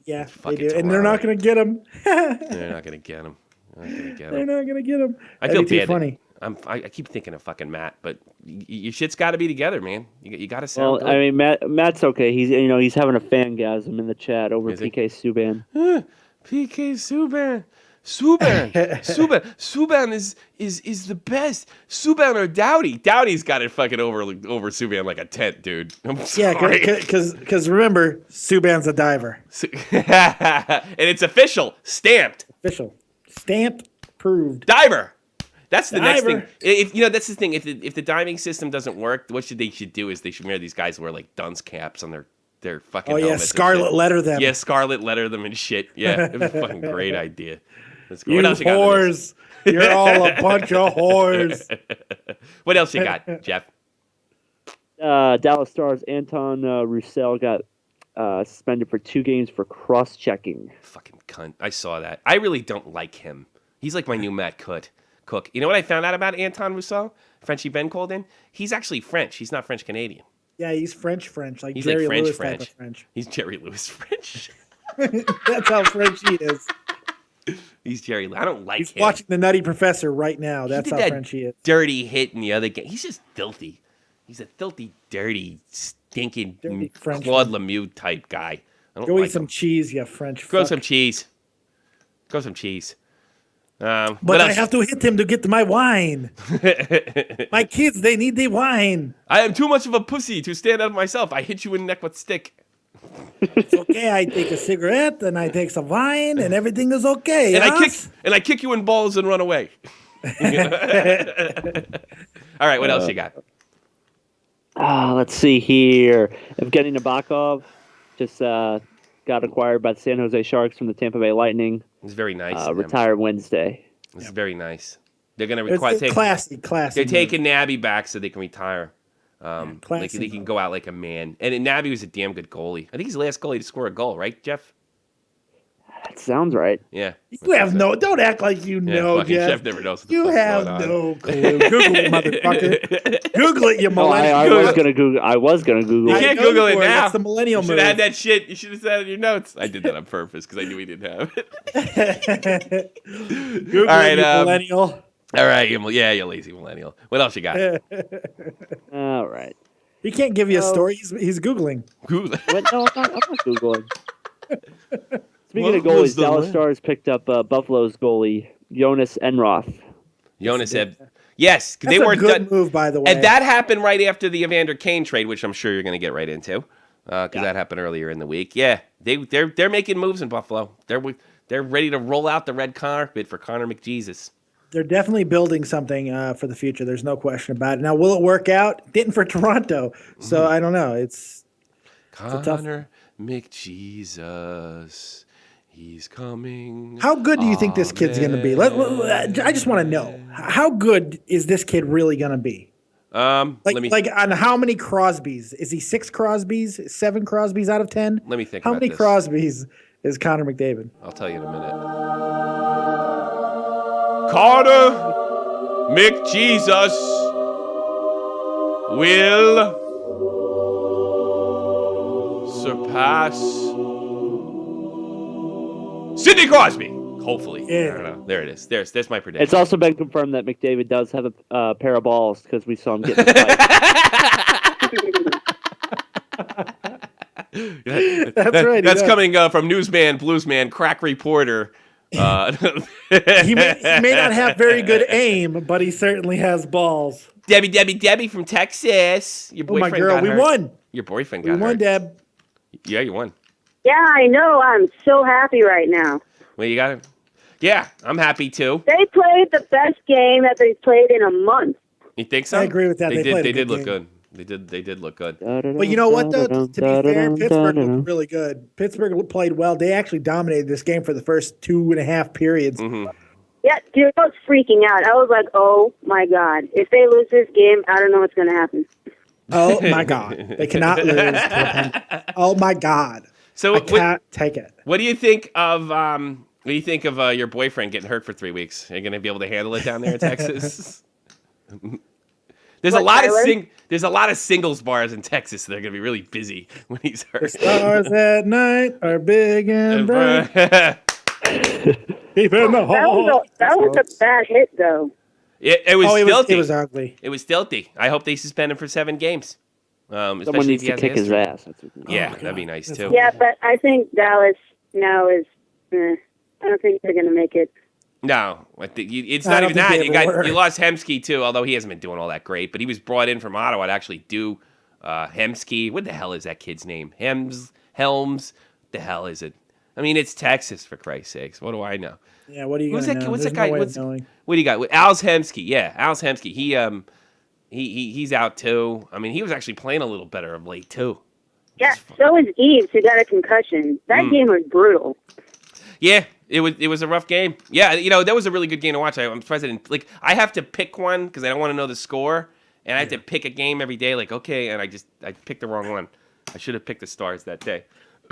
Yeah, they do, and they're not going to get him. They're not going to get him. They're not going to get him. I feel bad. Funny. I keep thinking of fucking Matt, but your shit's got to be together, man. You got to sound good. I mean, Matt's okay. He's having a fangasm in the chat over PK Subban. PK Subban. Subban is the best. Subban or Doughty. Doughty's got it fucking over Subban like a tent, dude. I'm sorry. Yeah, because remember, Subban's a diver. And it's official. Stamped. Official. Stamped. Proved. Diver. That's the next thing. That's the thing. If the diving system doesn't work, what they should do is they should wear these guys wear like dunce caps on their their fucking Oh yeah, helmets. scarlet letter them. Yeah, scarlet letter them and shit. Yeah, it was a fucking great idea. Let's go. You What else you got on this? whores. You're all a bunch of whores. What else you got, Jeff? Dallas Stars Anton Roussel got suspended for 2 games for cross-checking. Fucking cunt. I saw that. I really don't like him. He's like my new Matt Cook. You know what I found out about Anton Roussel? Frenchie Ben called in? He's actually French. He's not French-Canadian. Yeah, he's French, like He's Jerry like Lewis French. type of French. He's Jerry Lewis French. That's how French he is. He's Jerry Lewis. I don't like He's him. watching The Nutty Professor right now. That's how that French he is. dirty hit in the other game. He's just filthy. He's a filthy, dirty, stinking Dirty Frenchman. Claude Lemieux type guy. I don't Go like eat some him. cheese, you French Grow fuck. some cheese. Grow some cheese. But what I else? have to hit him to get my wine. My kids, they need the wine. I am too much of a pussy to stand up myself. I hit you in the neck with a stick. It's okay. I take a cigarette and I take some wine and everything is okay. And yes? I kick you in balls and run away. All right, what else you got? Let's see here. Evgeny Nabokov just got acquired by the San Jose Sharks from the Tampa Bay Lightning. It's very nice. of them. Retired Wednesday. It's very nice. They're going to It's require classy. They're taking Nabby back so they can retire. classy. They can go out like a man. And Nabby was a damn good goalie. I think he's the last goalie to score a goal, right, Jeff? That sounds right. Yeah. You have no. Don't act like you know, fucking Jeff. Jeff never knows what the You fuck's have going on. no clue. Google it, motherfucker. Google it, you Oh, millennial. I was gonna Google. I was gonna Google. You I it. can't know Google you it were. now. That's the millennial You should have had move. that shit. You should have said it in your notes. I did that on purpose because I knew we didn't have it. Google All right, it, you millennial. All right, you lazy millennial. What else you got? All right. He can't give you a Oh. story. He's Googling. Google. What? No, I'm not Googling. Speaking What of was goalies, the Dallas list? Stars picked up Buffalo's goalie Jonas Enroth. Jonas said, yes, That's they a weren't good done. move, by the way. And that happened right after the Evander Kane trade, which I'm sure you're going to get right into, because that happened earlier in the week. Yeah, they're making moves in Buffalo. They're ready to roll out the red carpet for Connor McJesus. They're definitely building something for the future. There's no question about it. Now, will it work out? Didn't for Toronto. So I don't know. It's a tough- Connor McJesus. He's coming. how good do you think this kid's going to be? I just want to know, how good is this kid really going to be? Like on how many Crosbys? Is he 6 Crosbys, 7 Crosbys out of 10? Let me think How about many this. Crosbys is Connor McDavid? I'll tell you in a minute. Connor McJesus will surpass Sidney Crosby. Hopefully. Yeah. I don't know. There it is. There's my prediction. It's also been confirmed that McDavid does have a pair of balls because we saw him get in a fight. That's right. That's coming from newsman, bluesman, crack reporter. He may not have very good aim, but he certainly has balls. Debbie from Texas. Your Oh, my boyfriend girl, got we hurt. won. Your boyfriend We got won, hurt. Deb. Yeah, you won. Yeah, I know. I'm so happy right now. Well, you got it. Yeah, I'm happy too. They played the best game that they've played in a month. You think so? I agree with that. They played a They good did look game. good. They did look good. But you know what, though? To be fair, Pittsburgh looked really good. Pittsburgh played well. They actually dominated this game for the first 2.5 periods. Mm-hmm. Yeah, dude, I was freaking out. I was like, oh, my God. If they lose this game, I don't know what's going to happen. Oh, my God. They cannot lose. to a Pen- Oh, my God. So I can't take it. what do you think of your boyfriend getting hurt for 3 weeks? Are you going to be able to handle it down there in Texas? There's a lot of singles bars in Texas that are going to be really busy when he's The hurt. stars at night are big and bright. Deep in the hole. That was a bad hit, though. It was Oh, filthy. it was ugly. It was filthy. I hope they suspend him for 7 games. Someone Especially needs if he to has kick an his history. ass. That's what Yeah, that'd be nice too. Yeah, but I think Dallas now is, I don't think they're going to make it. No, it's I not don't even think that. they ever were. You lost Hemsky too, although he hasn't been doing all that great. But he was brought in from Ottawa to actually do Hemsky. What the hell is that kid's name? Helms. What the hell is it? I mean, it's Texas, for Christ's sakes. What do I know? Yeah, what are you Who's going to that? know? What's There's that guy? no way of knowing. What do you got? Al's Hemsky. Yeah, Al's Hemsky. He's out too. I mean, he was actually playing a little better of late too. Yeah, so is Eves, who got a concussion. That game was brutal. Yeah, it was a rough game. Yeah, that was a really good game to watch. I'm surprised I didn't, I have to pick one because I don't want to know the score, and I have to pick a game every day. Like, okay, and I picked the wrong one. I should have picked the Stars that day.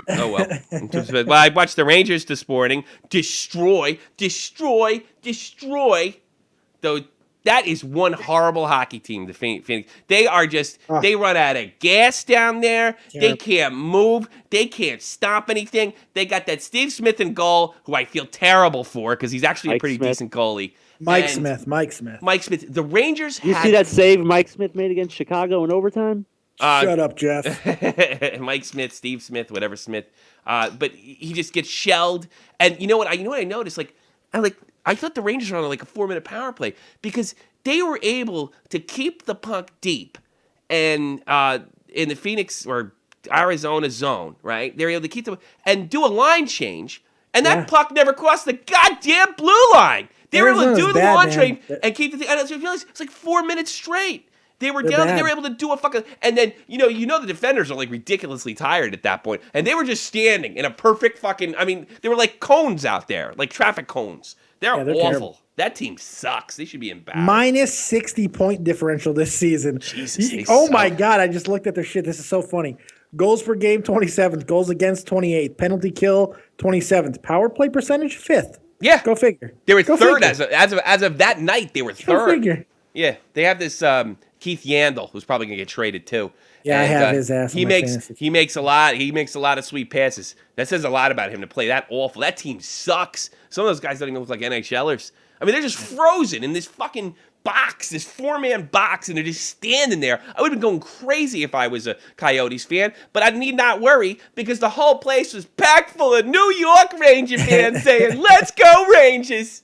Oh well. Well, I watched the Rangers this morning destroy. Though that is one horrible hockey team, the Phoenix. They are just, they run out of gas down there. They can't move. They can't stop anything. They got that Steve Smith in goal, who I feel terrible for because he's actually a pretty decent goalie. Mike Smith. The Rangers You see that save Mike Smith made against Chicago in overtime? Shut up, Jeff. Mike Smith, Steve Smith, whatever Smith. But he just gets shelled. And you know what I noticed? I thought the Rangers were on like a 4-minute power play because they were able to keep the puck deep and in the Phoenix or Arizona zone, right? They were able to keep and do a line change, and that puck never crossed the goddamn blue line. They were able to do the line change and keep the thing. And I realized it's like 4 minutes straight. They were down. They were able to do a fucking, and then the defenders are like ridiculously tired at that point, and they were just standing in a perfect fucking. I mean, they were like cones out there, like traffic cones. They're awful. Terrible. That team sucks. They should be embarrassed. Minus 60 point differential this season. Jesus, my God! I just looked at their shit. This is so funny. Goals per game 27th. Goals against 28th. Penalty kill 27th. Power play percentage 5th. Yeah, go figure. They were third as of that night. They were third. Go figure. Yeah, they have this Keith Yandel, who's probably gonna get traded too. Yeah, I have his ass. He makes a lot of sweet passes. That says a lot about him to play that awful. That team sucks. Some of those guys don't even look like NHLers. I mean, they're just frozen in this fucking box, this 4-man box, and they're just standing there. I would have been going crazy if I was a Coyotes fan, but I need not worry because the whole place was packed full of New York Ranger fans saying, "Let's go Rangers."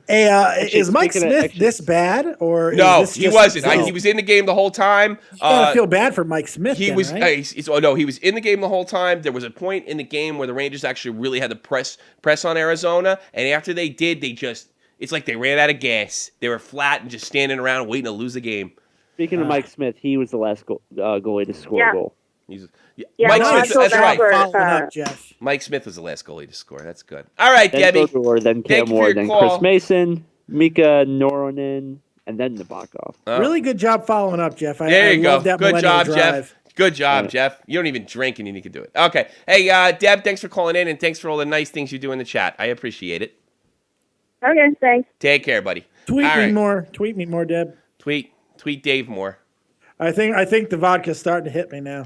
Hey, is Mike Smith this bad, or no? Is this he wasn't. He was in the game the whole time. You gotta feel bad for Mike Smith. He was. Right? He was in the game the whole time. There was a point in the game where the Rangers actually really had to press on Arizona, and after they did, it's like they ran out of gas. They were flat and just standing around waiting to lose the game. Speaking of Mike Smith, he was the last goalie to score a goal. Mike Smith, that's right. Up, Jeff. Mike Smith was the last goalie to score. That's good. All right, then Debbie. Then Cam Ward, then Chris Mason, Mika Noronen, and then Nabokov. Really good job following up, Jeff. There you go. That good job, drive. Jeff. Good job, Jeff. You don't even drink and you can do it. Okay. Hey, Deb, thanks for calling in and thanks for all the nice things you do in the chat. I appreciate it. Okay, thanks. Take care, buddy. Tweet me more, Deb. Tweet Dave more. I think the vodka's starting to hit me now.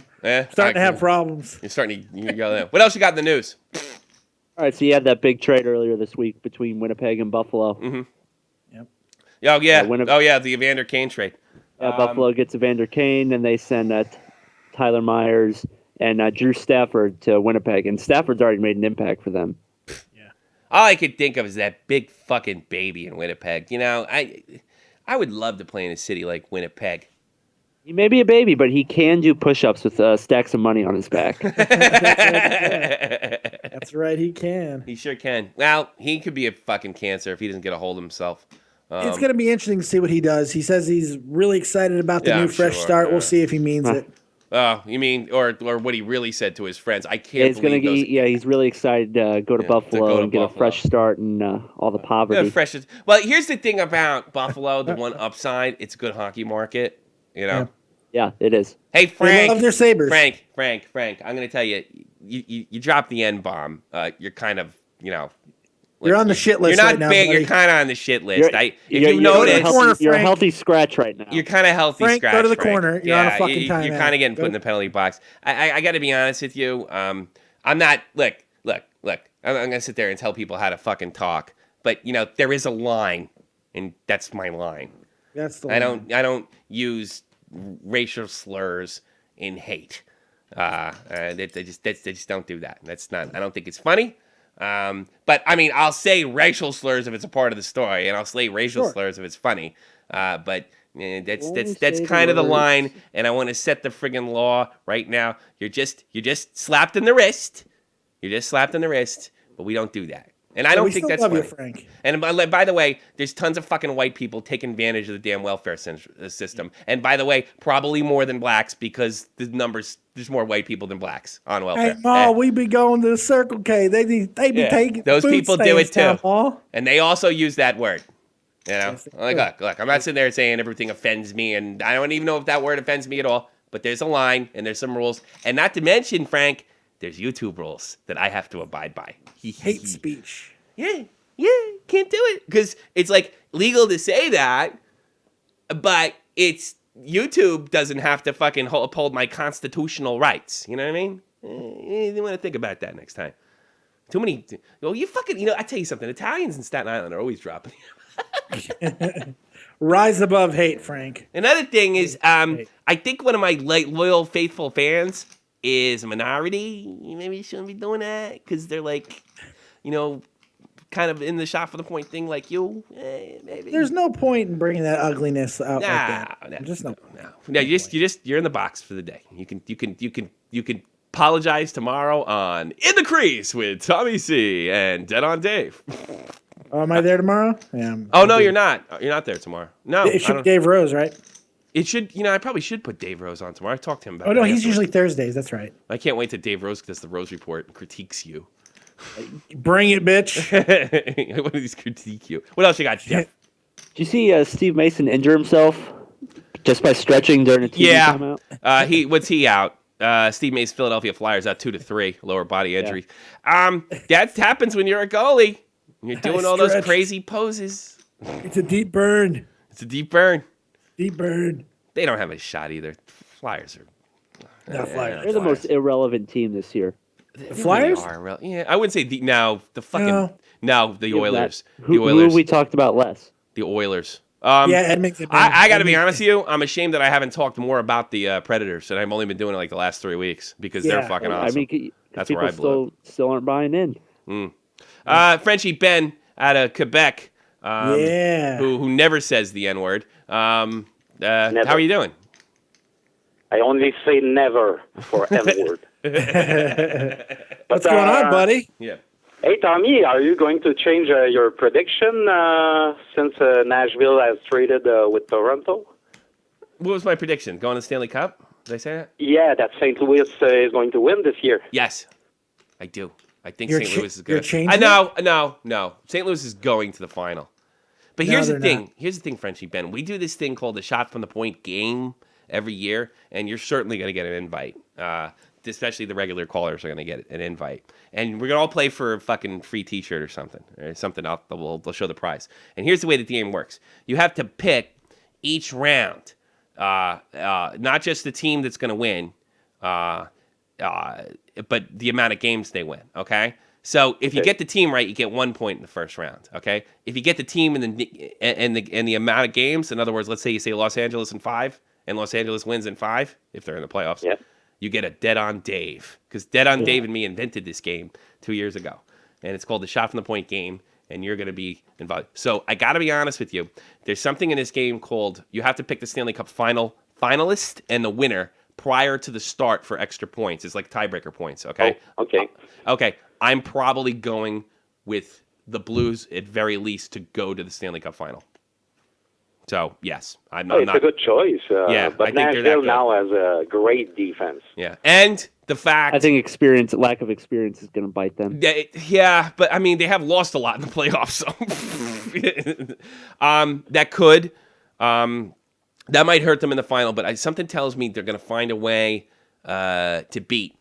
Starting to have problems. You're starting to go there. What else you got in the news? All right, so you had that big trade earlier this week between Winnipeg and Buffalo. Mm-hmm. Yep. Oh yeah, the Evander Kane trade. Buffalo gets Evander Kane, and they send Tyler Myers and Drew Stafford to Winnipeg, and Stafford's already made an impact for them. Yeah. All I could think of is that big fucking baby in Winnipeg. I would love to play in a city like Winnipeg. He may be a baby, but he can do push-ups with stacks of money on his back. That's right, he can. He sure can. Well, he could be a fucking cancer if he doesn't get a hold of himself. It's going to be interesting to see what he does. He says he's really excited about the new fresh start. We'll see if he means it. Oh, you mean, or what he really said to his friends? I can't believe those. He's really excited to go to Buffalo and get a fresh start and all the poverty. Well, here's the thing about Buffalo. The one upside, it's a good hockey market. Yeah, it is. Hey, Frank. They love their Sabres. Frank. I'm going to tell you, you drop the N-bomb. You're kind of, you're on the shit list. You're not right now, big. buddy. You're kind of on the shit list. You're a healthy scratch right now. You're kind of healthy Frank, scratch. Go to the corner. You're on a fucking timeout. You're kind of getting put in the penalty box. I got to be honest with you. I'm not. Look. I'm going to sit there and tell people how to fucking talk. But there is a line, and that's my line. That's the line. I don't use racial slurs in hate. They just don't do that. That's not. I don't think it's funny. But I mean, I'll say racial slurs if it's a part of the story, and I'll say racial slurs if it's funny. But that's kind of the line, and I want to set the friggin' law right now. You're just slapped in the wrist. You're just slapped in the wrist, but we don't do that. And I don't we think still that's love funny. you, Frank. And by the way, there's tons of fucking white people taking advantage of the damn welfare system. And by the way, probably more than blacks because there's more white people than blacks on welfare. Hey, Ma, we be going to the Circle K. They be taking those food people do it stamps too. now, Ma. And they also use that word. You know, Yes, they like do. look, I'm not sitting there saying everything offends me, and I don't even know if that word offends me at all. But there's a line, and there's some rules, and not to mention, Frank, there's YouTube rules that I have to abide by. Hate speech. Yeah, can't do it because it's like legal to say that, but it's YouTube doesn't have to fucking uphold my constitutional rights. You know what I mean? You want to think about that next time. Too many. Well, you fucking. I tell you something. Italians in Staten Island are always dropping. Rise above hate, Frank. Another thing is, I think one of my loyal, faithful fans is a minority. Maybe you shouldn't be doing that because they're like, kind of in the shot for the point thing like you. Maybe. There's no point in bringing that ugliness out like that. No. You're in the box for the day. You can apologize tomorrow on In the Crease with Tommy C and Dead on Dave. Oh, am I there tomorrow? Yeah. Oh no, you're not. You're not there tomorrow. No, It should be Dave Rose, right? It should. I probably should put Dave Rose on tomorrow. I talked to him about. Oh no, that he's afterwards. usually Thursdays. That's right. I can't wait till Dave Rose does the Rose Report and critiques you. Bring it, bitch. What do these critique you? What else you got, Jeff? Did you see Steve Mason injure himself just by stretching during a TV timeout? What's he out? Steve Mason, Philadelphia Flyers out 2-3, lower body injury. That happens when you're a goalie. You're doing all those crazy poses. It's a deep burn. Deep burn. Deep burn. They don't have a shot either. Flyers are. No, Flyers. They're the most irrelevant team this year. The Flyers? I wouldn't say the Oilers. Who we talked about less? The Oilers. Edmonton. I got to be honest with you. I'm ashamed that I haven't talked more about the Predators, and I've only been doing it like the last 3 weeks because they're fucking awesome. I mean, that's where I blew. Still aren't buying in. Frenchie Ben out of Quebec. Who never says the N word. How are you doing? I only say never for N word. What's going on, buddy? Yeah. Hey, Tommy, are you going to change your prediction since Nashville has traded with Toronto? What was my prediction? Going to the Stanley Cup? Did I say that? Yeah, that St. Louis is going to win this year. Yes, I do. I think You're St. Louis is you're good. changing No. St. Louis is going to the final. But here's the they're thing. not. Here's the thing, Frenchie Ben. We do this thing called the Shot from the Point game every year, and you're certainly going to get an invite. Especially the regular callers are going to get an invite. And we're going to all play for a fucking free T-shirt or something. Or something else. They'll show the prize. And here's the way the game works. You have to pick each round. Not just the team that's going to win, but the amount of games they win, okay? So if you get the team right, you get 1 point in the first round, okay? If you get the team and the amount of games, in other words, let's say you say Los Angeles in 5, and Los Angeles wins in 5, if they're in the playoffs, you get a Dead on Dave. Because Dead on Dave and me invented this game 2 years ago. And it's called the Shot from the Point game, and you're going to be involved. So I got to be honest with you. There's something in this game called, you have to pick the Stanley Cup finalist and the winner prior to the start for extra points. It's like tiebreaker points, okay? Oh, okay. Okay, I'm probably going with the Blues at very least to go to the Stanley Cup final. So, yes. It's a good choice. But but Nashville now has a great defense. Yeah, and the fact... I think lack of experience is going to bite them. Yeah, but I mean, they have lost a lot in the playoffs, so... that could... that might hurt them in the final, but something tells me they're going to find a way to beat.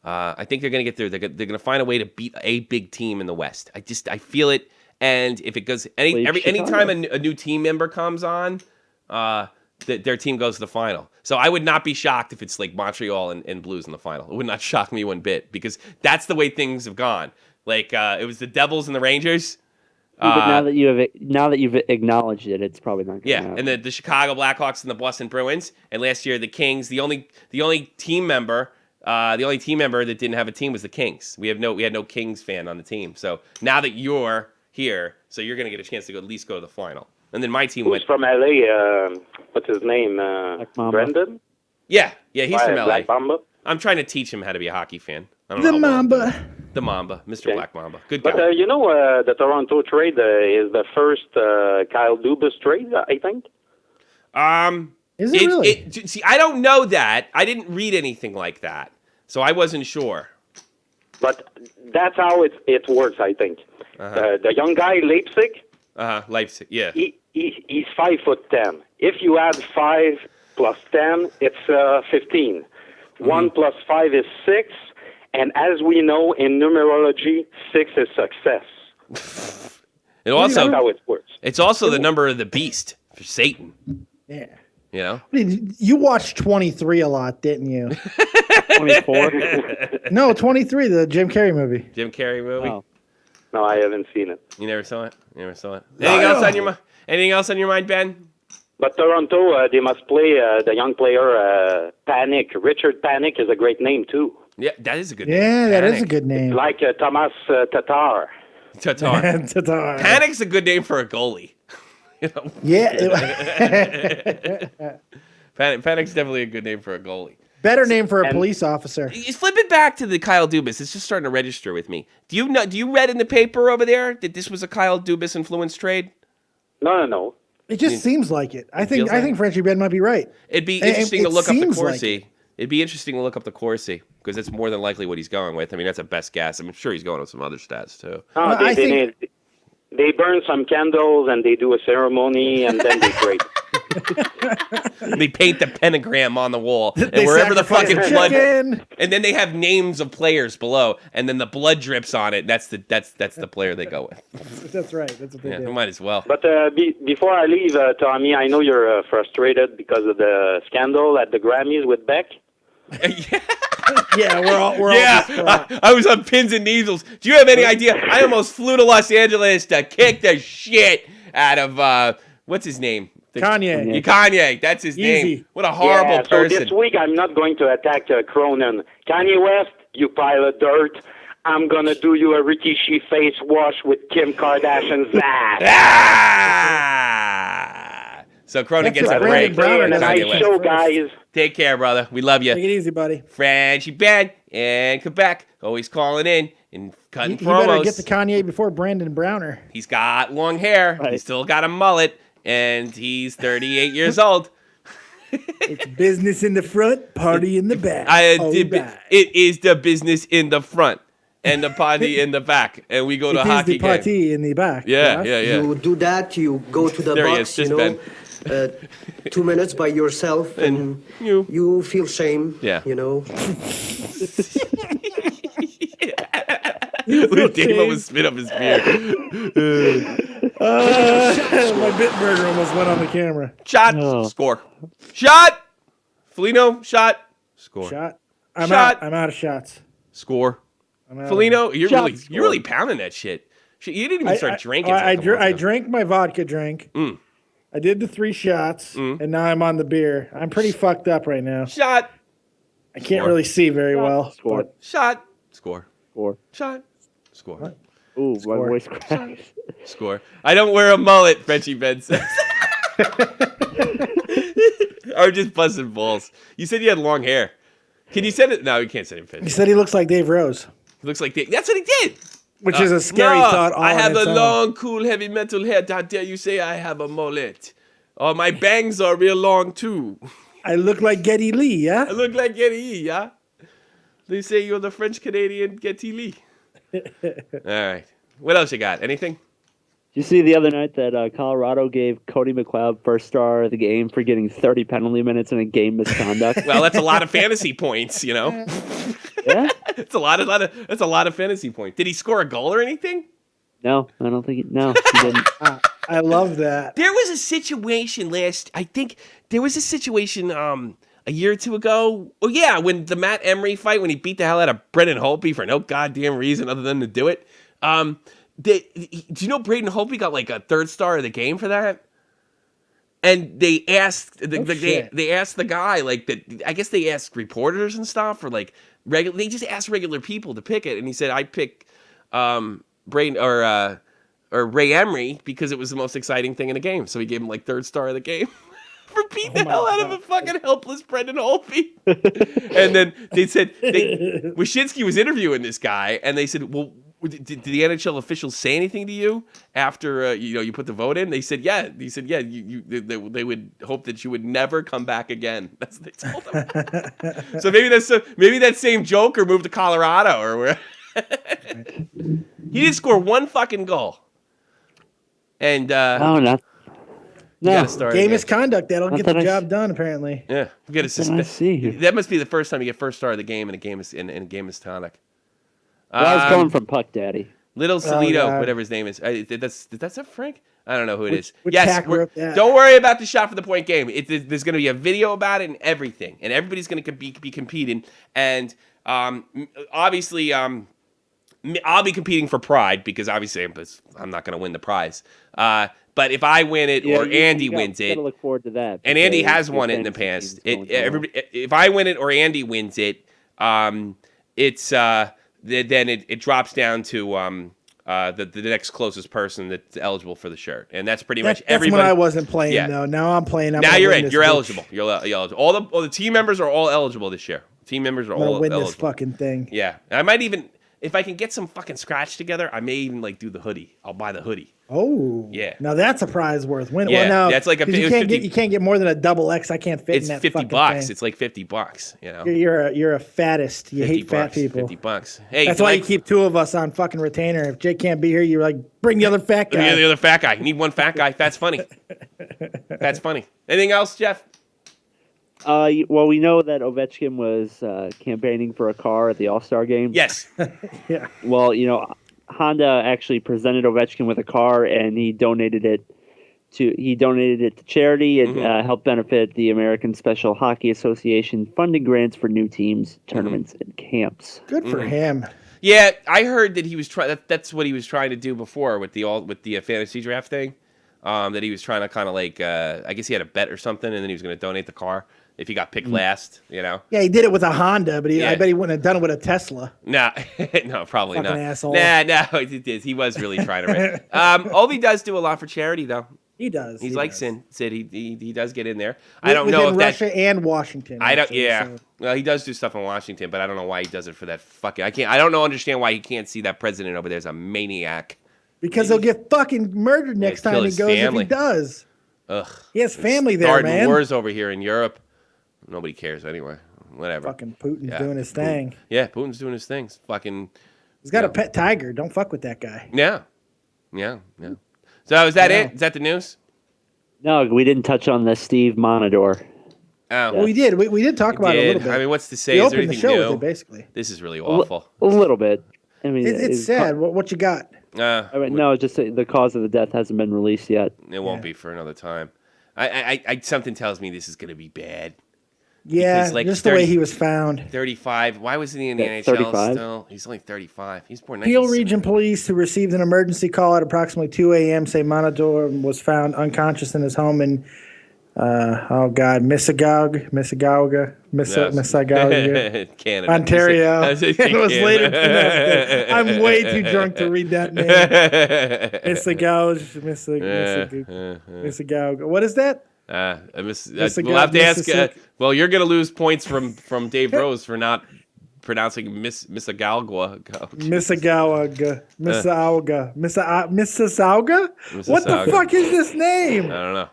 I think they're going to get through. They're going to find a way to beat a big team in the West. I feel it. And if it goes anytime a new team member comes on, their team goes to the final. So I would not be shocked if it's like Montreal and Blues in the final. It would not shock me one bit because that's the way things have gone. Like it was the Devils and the Rangers. But now that you've acknowledged it, it's probably not going to happen. And the Chicago Blackhawks and the Boston Bruins, and last year the Kings. The only team member that didn't have a team was the Kings. We had no Kings fan on the team. So now that you're here, so you're going to get a chance to at least go to the final. And then my team Who's from LA? What's his name? Brendan? Yeah, he's from LA. Black Mamba? I'm trying to teach him how to be a hockey fan. The Mamba. The Mamba, Mr. Okay. Black Mamba. Good But guy. the Toronto trade is the first Kyle Dubas trade, I think. Is it really? See, I don't know that. I didn't read anything like that, so I wasn't sure. But that's how it works, I think. The young guy, Leipzig, Leipzig, yeah. he's 5'10". If you add 5 plus 10, it's 15. 1 plus 5 is 6. And as we know in numerology, 6 is success. It also, That's how it works. it's also the number of the beast for Satan. Yeah. You know? You watched 23 a lot, didn't you? 24. No, 23, the Jim Carrey movie. Jim Carrey movie. Oh. No, I haven't seen it. You never saw it. Anything else on your mind? Anything else on your mind, Ben? But Toronto, they must play the young player Panic. Richard Panic is a great name too. Yeah, that is a good name. Yeah, that is a Panic. good name. Like Thomas Tatar. Tatar. Tatar. Panic's a good name for a goalie. You know? Yeah. Panic's definitely a good name for a goalie. Better name for a police officer. Flip it back to the Kyle Dubas. It's just starting to register with me. Do you read in the paper over there that this was a Kyle Dubas influence trade? No. It just seems like it. I feels think Frenchie Ben might be right. It'd be And interesting to it look up the seems like Corsi. it. It'd be interesting to look up the Corsi because that's more than likely what he's going with. I mean, that's a best guess. I'm sure he's going with some other stats too. No, I think- they burn some candles and they do a ceremony and then they trade. They paint the pentagram on the wall, and They wherever the sacrifice fucking a blood, chicken. and then they have names of players below, and then the blood drips on it. That's the player they go with. That's right. That's what they Yeah, do. we might as well. But before I leave, Tommy, I know you're frustrated because of the scandal at the Grammys with Beck. Yeah, we're all I was on pins and needles. Do you have any idea? I almost flew to Los Angeles to kick the shit out of what's his name? Kanye. Kanye. That's his name. Easy. What a horrible So person. this week I'm not going to attack Cronin. Kanye West, you pile of dirt. I'm gonna do you a Rikishi face wash with Kim Kardashian's ass. Ah! So Cronin That's gets a what break. Brandon And a Brown nice does. show, guys. Take care, brother. We love you. Take it easy, buddy. Frenchie Ben and Quebec always calling in and cutting He better promos. get to Kanye before Brandon Browner. He's got long hair. Right. He's still got a mullet, and he's 38 years old. It's business in the front, party in the back. It is the business in the front and the party in the back, and we go to It is hockey the game. party in the back. Yeah. You do that, you go to the There he box, is, just Ben. 2 minutes by yourself, and you feel shame, Yeah. you know. Lou Damo was spit up his beard. My Bitburger almost went on the camera. Shot. Oh. Score. Shot. Felino. Shot. Score. Shot. I'm Shot. out. I'm out of shots. Score. I'm out Felino, you're Shot. you're really pounding that shit. You didn't even start drinking. I until a couple months ago. drank my vodka drink. I did the 3 shots, and now I'm on the beer. I'm pretty fucked up right now. Shot. I can't really see very well. Score. but Shot. Score. Score. Shot. Score. Ooh, my Score. voice cracks. Score. I don't wear a mullet, Frenchie Ben says. Or just busting balls. You said you had long hair. Can you send it? No, you can't send it, He Frenchie. said he looks like Dave Rose, He looks like that's what he did. which is a scary No, thought. All I have on its a own. long, cool, heavy metal hair. How dare you say I have a mullet? Oh, my bangs are real long, too. I look like Geddy Lee, yeah? I look like Getty Lee, yeah? They say you're the French-Canadian Getty Lee. All right. What else you got? Anything? Did you see the other night that Colorado gave Cody McLeod first star of the game for getting 30 penalty minutes in a game misconduct? Well, that's a lot of fantasy points, you know? Yeah? That's a lot of fantasy points. Did he score a goal or anything? No, I don't think. No, he didn't. I love that. There was a situation a year or two ago. Oh yeah, when the Matt Emery fight, when he beat the hell out of Brendan Holtby for no goddamn reason other than to do it. Do you know Braden Holtby got like a 3rd star of the game for that? And they asked they asked the guy I guess they asked reporters and stuff or like they just asked regular people to pick it, and he said I pick Braden or Ray Emery because it was the most exciting thing in the game. So he gave him like 3rd star of the game. beat the hell out of a fucking helpless Brendan Holtby. And then they said, Wyshynski was interviewing this guy, and they said, well, did the NHL officials say anything to you after you put the vote in? They said, yeah. He said, yeah. They would hope that you would never come back again. That's what they told him. So maybe that same Joker moved to Colorado or where. He didn't score one fucking goal. And No. Game misconduct. That'll get the job done. Apparently. Yeah, you get a that must be the first time you get first star of the game in a game misconduct. Well, I was going from Puck Daddy. Little Salito, whatever his name is. That's a Frank? I don't know who it is. Which Yes, don't worry about the shot for the point game. There's going to be a video about it and everything, and everybody's going to be competing. And obviously, I'll be competing for pride because obviously I'm not going to win the prize. But if I win it or Andy wins it, look forward to that. And Andy has won it in the past. If I win it or Andy wins it, it's then it drops down to the next closest person that's eligible for the shirt, and that's pretty much everybody. That's when I wasn't playing though. Now I'm playing. Now you're in. You're eligible. You're eligible. All the team members are all eligible this year. Team members are all eligible. I'm gonna win this fucking thing. Yeah, I might even, if I can get some fucking scratch together, I may even do the hoodie. I'll buy the hoodie. Oh, yeah. Now that's a prize worth winning. Yeah, well, now that's like you can't get more than a double X. I can't fit in that $50. thing. It's like $50. You know, you're a fattest. You hate fat people. $50. Hey, that's why you keep two of us on fucking retainer. If Jake can't be here, you're like, bring the other fat guy. The other fat guy. You need one fat guy. That's funny. That's funny. Anything else, Jeff? Well, we know that Ovechkin was campaigning for a car at the All-Star game. Yes. Yeah. Well, Honda actually presented Ovechkin with a car, and he donated it to charity and helped benefit the American Special Hockey Association, funding grants for new teams, tournaments, and camps. Good for him. Yeah, I heard that he was trying. That's what he was trying to do before with the fantasy draft thing. That he was trying to kind of I guess he had a bet or something, and then he was going to donate the car if he got picked last, Yeah, he did it with a Honda, but I bet he wouldn't have done it with a Tesla. No, probably Fucking not. Asshole. No, he was really trying to. Ovi does do a lot for charity, though. He does. He's like Sid. He does get in there. I don't know if Russia and Washington. I don't. Actually, yeah. So. Well, he does do stuff in Washington, but I don't know why he does it for that fucking. I don't understand why he can't see that president over there as a maniac. Because he'll get fucking murdered next time he goes family. if he does. Ugh. He has family there, starting man. Wars over here in Europe. Nobody cares anyway. Whatever. Fucking Putin's doing his thing. Yeah, Putin's doing his thing. Fucking. He's got a pet tiger. Don't fuck with that guy. Yeah. So is that it? Is that the news? No, we didn't touch on the Steve Monador. Oh. Well, we did. We did talk about it a little bit. I mean, what's to say? We Is there opened the anything show new? with it, basically. This is really awful. A little bit. I mean, it's sad. What you got? No, just the cause of the death hasn't been released yet. It won't be for another time. I something tells me this is going to be bad. Yeah, just the way he was found. 35. Why was he in the NHL 35? still? He's only 35. He's born Peel 1970. Region Police, who received an emergency call at approximately 2 a.m., say Monador was found unconscious in his home in, Mississauga, Canada. Ontario. It was later pronounced. I'm way too drunk to read that name. Mississauga. What is that? We'll have to ask. Well, you're going to lose points from Dave Rose for not pronouncing Mississauga. Mississauga. What the fuck is this name? I don't know.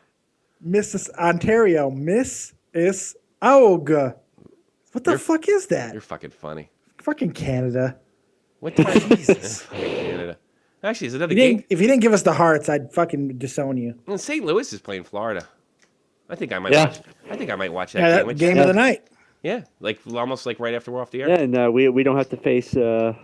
Ontario. Mississauga. What the fuck is that? You're fucking funny. Fucking Canada. What time? Jesus. Fucking Canada. Actually, is another game. If you didn't give us the hearts, I'd fucking disown you. Well, St. Louis is playing Florida. I think I might watch. I think I might watch that game. Game of the night. Yeah, almost right after we're off the air. Yeah, and we don't have to face. Let's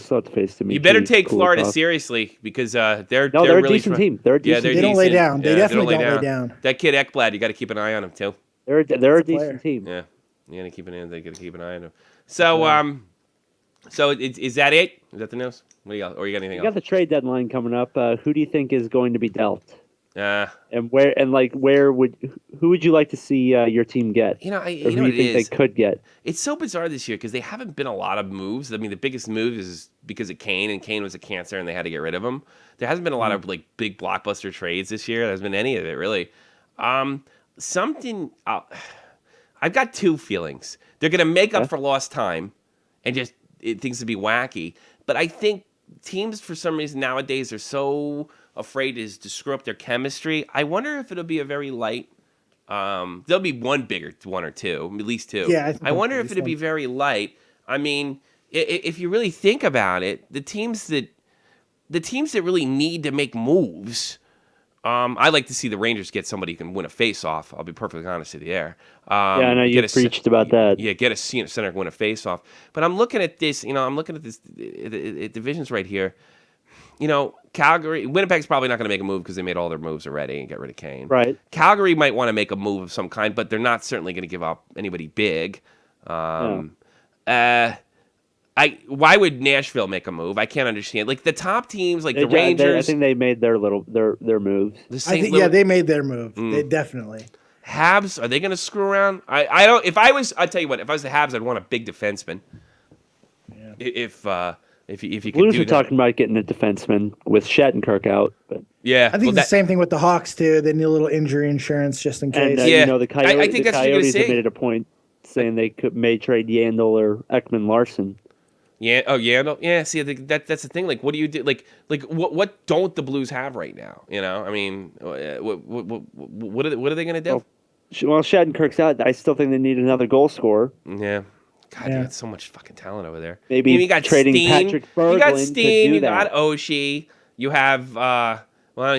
still have to face Dmitry. You better take Florida Kulikov. seriously because they're they're a really decent team. They're a decent They don't lay down. They definitely don't lay down. That kid Ekblad, you got to keep an eye on him too. They're a decent team. Yeah, you got to keep an eye on him. So so is that it? Is that the news? What do you got? Or you got anything else? You got the trade deadline coming up. Who do you think is going to be dealt? And who would you like to see your team get? You know, who do you think they could get? It's so bizarre this year because they haven't been a lot of moves. I mean, the biggest move is because of Kane, and Kane was a cancer, and they had to get rid of him. There hasn't been a lot of big blockbuster trades this year. There hasn't been any of it really. something. I've got two feelings. They're going to make up for lost time, and just things to be wacky. But I think teams, for some reason nowadays, are so afraid to screw up their chemistry. I wonder if it'll be a very light. There'll be one bigger one or two, at least two. Yeah, I wonder if it'll be very light. I mean, if you really think about it, the teams that really need to make moves. I like to see the Rangers get somebody who can win a face-off. I'll be perfectly honest with you there. I know you preached about that. Yeah, get a center win a face-off. But I'm looking at this. I'm looking at this divisions right here. Calgary, Winnipeg's probably not going to make a move because they made all their moves already and get rid of Kane. Right. Calgary might want to make a move of some kind, but they're not certainly going to give up anybody big. Why would Nashville make a move? I can't understand. Like the top teams, like the Rangers. I think they made their moves. They made their move. They definitely. Habs, are they going to screw around? I don't. I'll tell you what. If I was the Habs, I'd want a big defenseman. Yeah. If you could Blues do are talking about getting a defenseman with Shattenkirk out, but yeah, I think the same thing with the Hawks too. They need a little injury insurance just in case. And the Coyotes, I think that's what you're gonna have made it a point saying they may trade Yandel or Ekman Larson. Yeah. Oh, Yandel. Yeah. See, that's the thing. Like, what do you do? Like what don't the Blues have right now? I mean, what are they gonna do? Well, Shattenkirk's out. I still think they need another goal scorer. Yeah. God, you got so much fucking talent over there. Maybe you got trading Steen, Patrick Berglund. You got Steen. You that. got Oshie. You have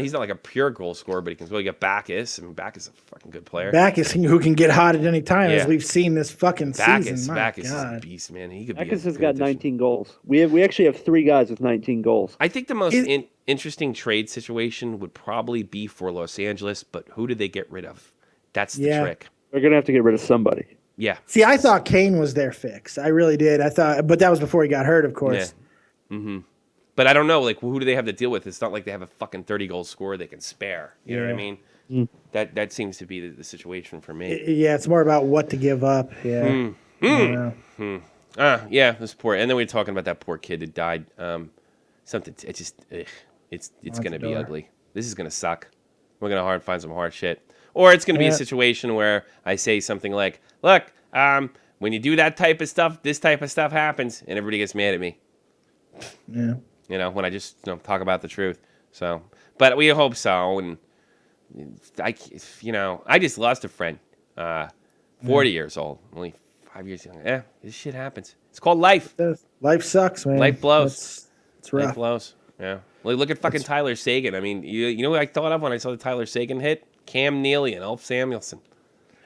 he's not like a pure goal scorer, but he can. Well, you got Backus. I mean, Backus is a fucking good player. Backus, who can get hot at any time, as we've seen this fucking season. Backus is a beast, man. He could. Backus has got 19 goals. We actually have 3 guys with 19 goals. I think the most interesting trade situation would probably be for Los Angeles, but who did they get rid of? That's the trick. They're gonna have to get rid of somebody. Yeah. See, I thought Kane was their fix. I really did. But that was before he got hurt, of course. Yeah. Mm-hmm. But I don't know. Like, who do they have to deal with? It's not like they have a fucking 30-goal scorer they can spare. You know what I mean? That seems to be the situation for me. It's more about what to give up. Yeah. Yeah, this poor. And then we were talking about that poor kid that died. Something. It's gonna be ugly. This is gonna suck. We're gonna find some hard shit. Or it's going to be a situation where I say something like, look, when you do that type of stuff, this type of stuff happens, and everybody gets mad at me. Yeah. When I just talk about the truth. So, but we hope so. And I just lost a friend, 40 years old, only 5 years young. Yeah, this shit happens. It's called life. Life sucks, man. Life blows. It's rough. Life blows. Yeah. Look at fucking Tyler Seguin. I mean, you know what I thought of when I saw the Tyler Seguin hit? Cam Neely and Ulf Samuelson.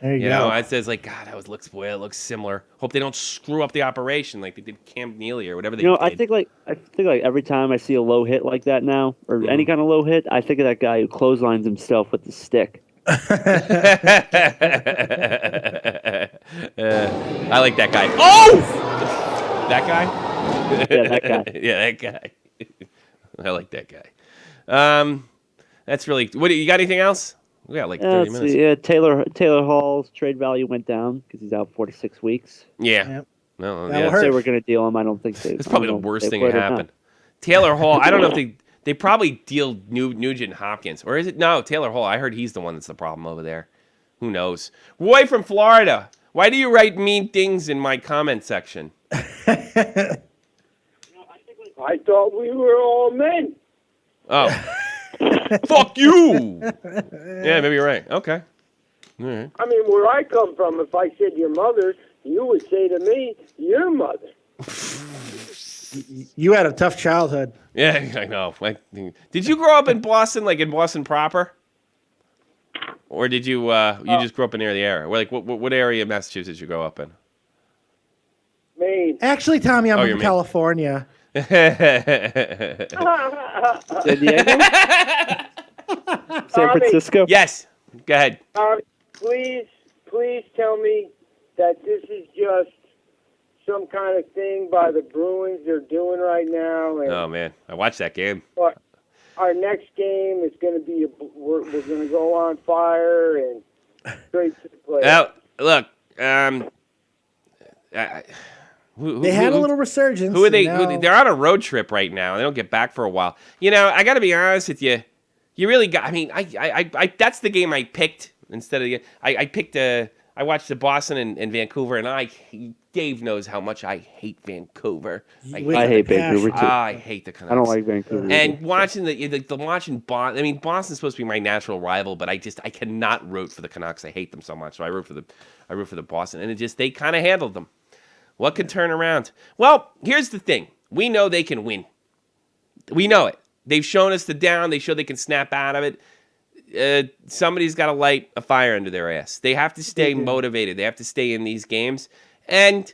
There you go. It says like, God, it looks similar. Hope they don't screw up the operation like they did Cam Neely or whatever they did. I think like every time I see a low hit like that now, or any kind of low hit, I think of that guy who clotheslines himself with the stick. I like that guy. Oh, that guy. Yeah, that guy. Yeah, that guy. I like that guy. That's really. What you got? Anything else? We got like 30 minutes. Yeah, Taylor Hall's trade value went down because he's out 46 weeks. Yeah. Yep. No, That'll They were going to deal him. I don't think they. It's probably the worst thing that happened. Taylor Hall. I don't know if they probably deal Nugent Hopkins, or is it no Taylor Hall? I heard he's the one that's the problem over there. Who knows? Roy from Florida. Why do you write mean things in my comment section? I thought we were all men. Oh. Fuck you! Yeah, maybe you're right. Okay. All right. I mean, where I come from, if I said your mother, you would say to me, your mother. You had a tough childhood. Yeah, I know. Did you grow up in Boston, like in Boston proper? Or did you just grow up near the area? Like, what area of Massachusetts did you grow up in? Maine. Actually, Tommy, I'm from California. San Diego? San Francisco? Yes. Go ahead. Please tell me that this is just some kind of thing by the Bruins they're doing right now. And oh, man. I watched that game. Our next game is going to be, we're going to go on fire and straight to the playoffs. Well, look, they had a little resurgence. Who are they? They're on a road trip right now. They don't get back for a while. I got to be honest with you. You really got. I mean, I that's the game I picked instead of I picked I watched the Boston and Vancouver, and Dave knows how much I hate Vancouver. I hate Vancouver too. I hate the Canucks. I don't like Vancouver. And either. watching Boston. I mean, Boston's supposed to be my natural rival, but I cannot root for the Canucks. I hate them so much. So I root for the Boston, and they kind of handled them. What could turn around? Well, here's the thing. We know they can win. We know it. They've shown us the down. They show they can snap out of it. Somebody's got to light a fire under their ass. They have to stay motivated. They have to stay in these games. And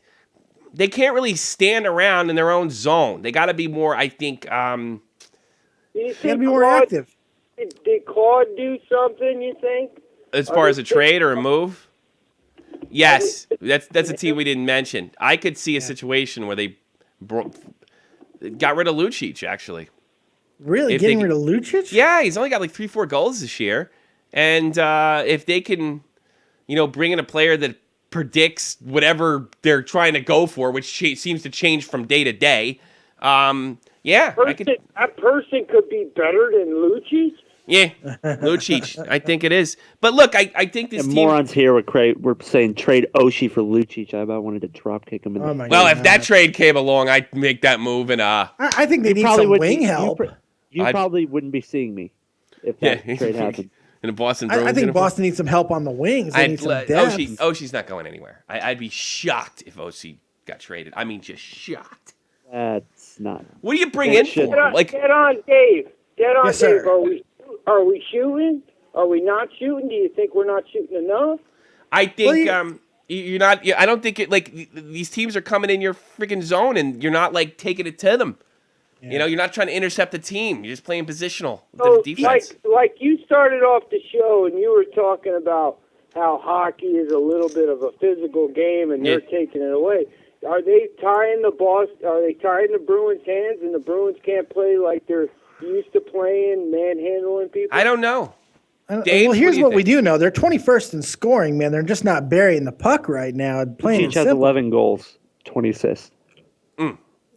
they can't really stand around in their own zone. They got to be more, I think... They got to be more active. Did Claude do something, you think? As far as a trade or a move? Yes. That's a team we didn't mention. I could see a situation where they got rid of Lucic, actually. Really? Getting rid of Lucic? Yeah, he's only got like 3-4 goals this year. And if they can, bring in a player that predicts whatever they're trying to go for, which seems to change from day to day, that person could be better than Lucic? Yeah, Lucic. I think it is. But look, I think this team... morons here we're saying trade Oshie for Lucic. I about wanted to drop kick him in the... Well, if that trade came along, I'd make that move. And I think they need some wing help. You probably wouldn't be seeing me if that trade happened. In a Boston Bruins I think Boston needs some help on the wings. They need some depth. Oshie's not going anywhere. I'd be shocked if Oshie got traded. I mean, just shocked. That's not... What do you bring in for? Get on, Dave. Yes, Dave. sir. Are we shooting? Are we not shooting? Do you think we're not shooting enough? I think you're not. I don't think these teams are coming in your freaking zone, and you're not taking it to them. Yeah. You're not trying to intercept the team. You're just playing positional defense. Like you started off the show, and you were talking about how hockey is a little bit of a physical game, and they're taking it away. Are they tying the Bruins' hands, and the Bruins can't play like they're used to playing, manhandling people? I don't know. Dave, here's what we do know. They're 21st in scoring, man. They're just not burying the puck right now. Each has 11 goals, 20 assists.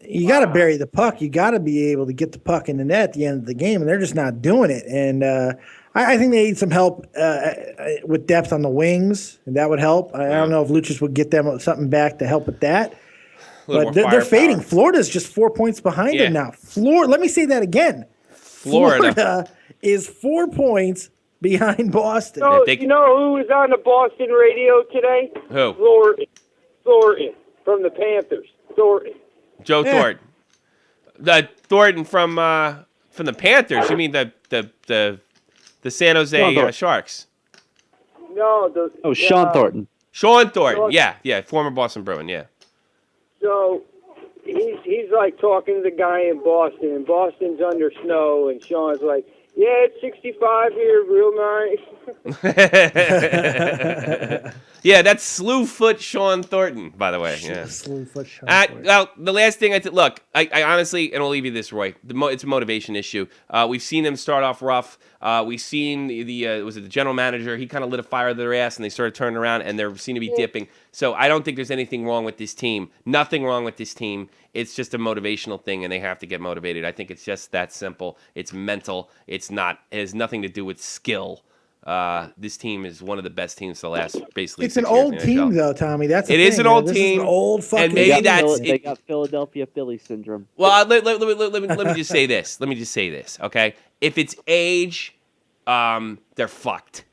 You got to bury the puck. You got to be able to get the puck in the net at the end of the game, and they're just not doing it. And I think they need some help with depth on the wings, and that would help. I don't know if Lucic would get them something back to help with that. But they're fading. Florida's just 4 points behind them now. Let me say that again. Florida is 4 points behind Boston. So, you know who was on the Boston radio today? Who? Thornton from the Panthers. Thornton. Joe Thornton. Thornton from the Panthers. You mean the San Jose Sharks? No, Sean Thornton. Sean Thornton. Yeah, former Boston Bruin. Yeah. So he's talking to the guy in Boston, and Boston's under snow, and Sean's like, "Yeah, it's 65 here, real nice." Yeah, that's Slewfoot Sean Thornton, by the way. Yeah. Slewfoot Sean Thornton. Well, the last thing look, I honestly, and I'll leave you this, Roy. It's a motivation issue. We've seen them start off rough. We've seen the general manager. He kind of lit a fire to their ass, and they started turning around, and they seem to be dipping. So I don't think there's anything wrong with this team. Nothing wrong with this team. It's just a motivational thing, and they have to get motivated. I think it's just that simple. It's mental. It has nothing to do with skill. This team is one of the best teams the last basically. It's an old team, though, Tommy. That's it. Is an old team. Is an old fucking. And maybe they got Philadelphia Philly syndrome. Well, let me just say this. Okay, if it's age, they're fucked.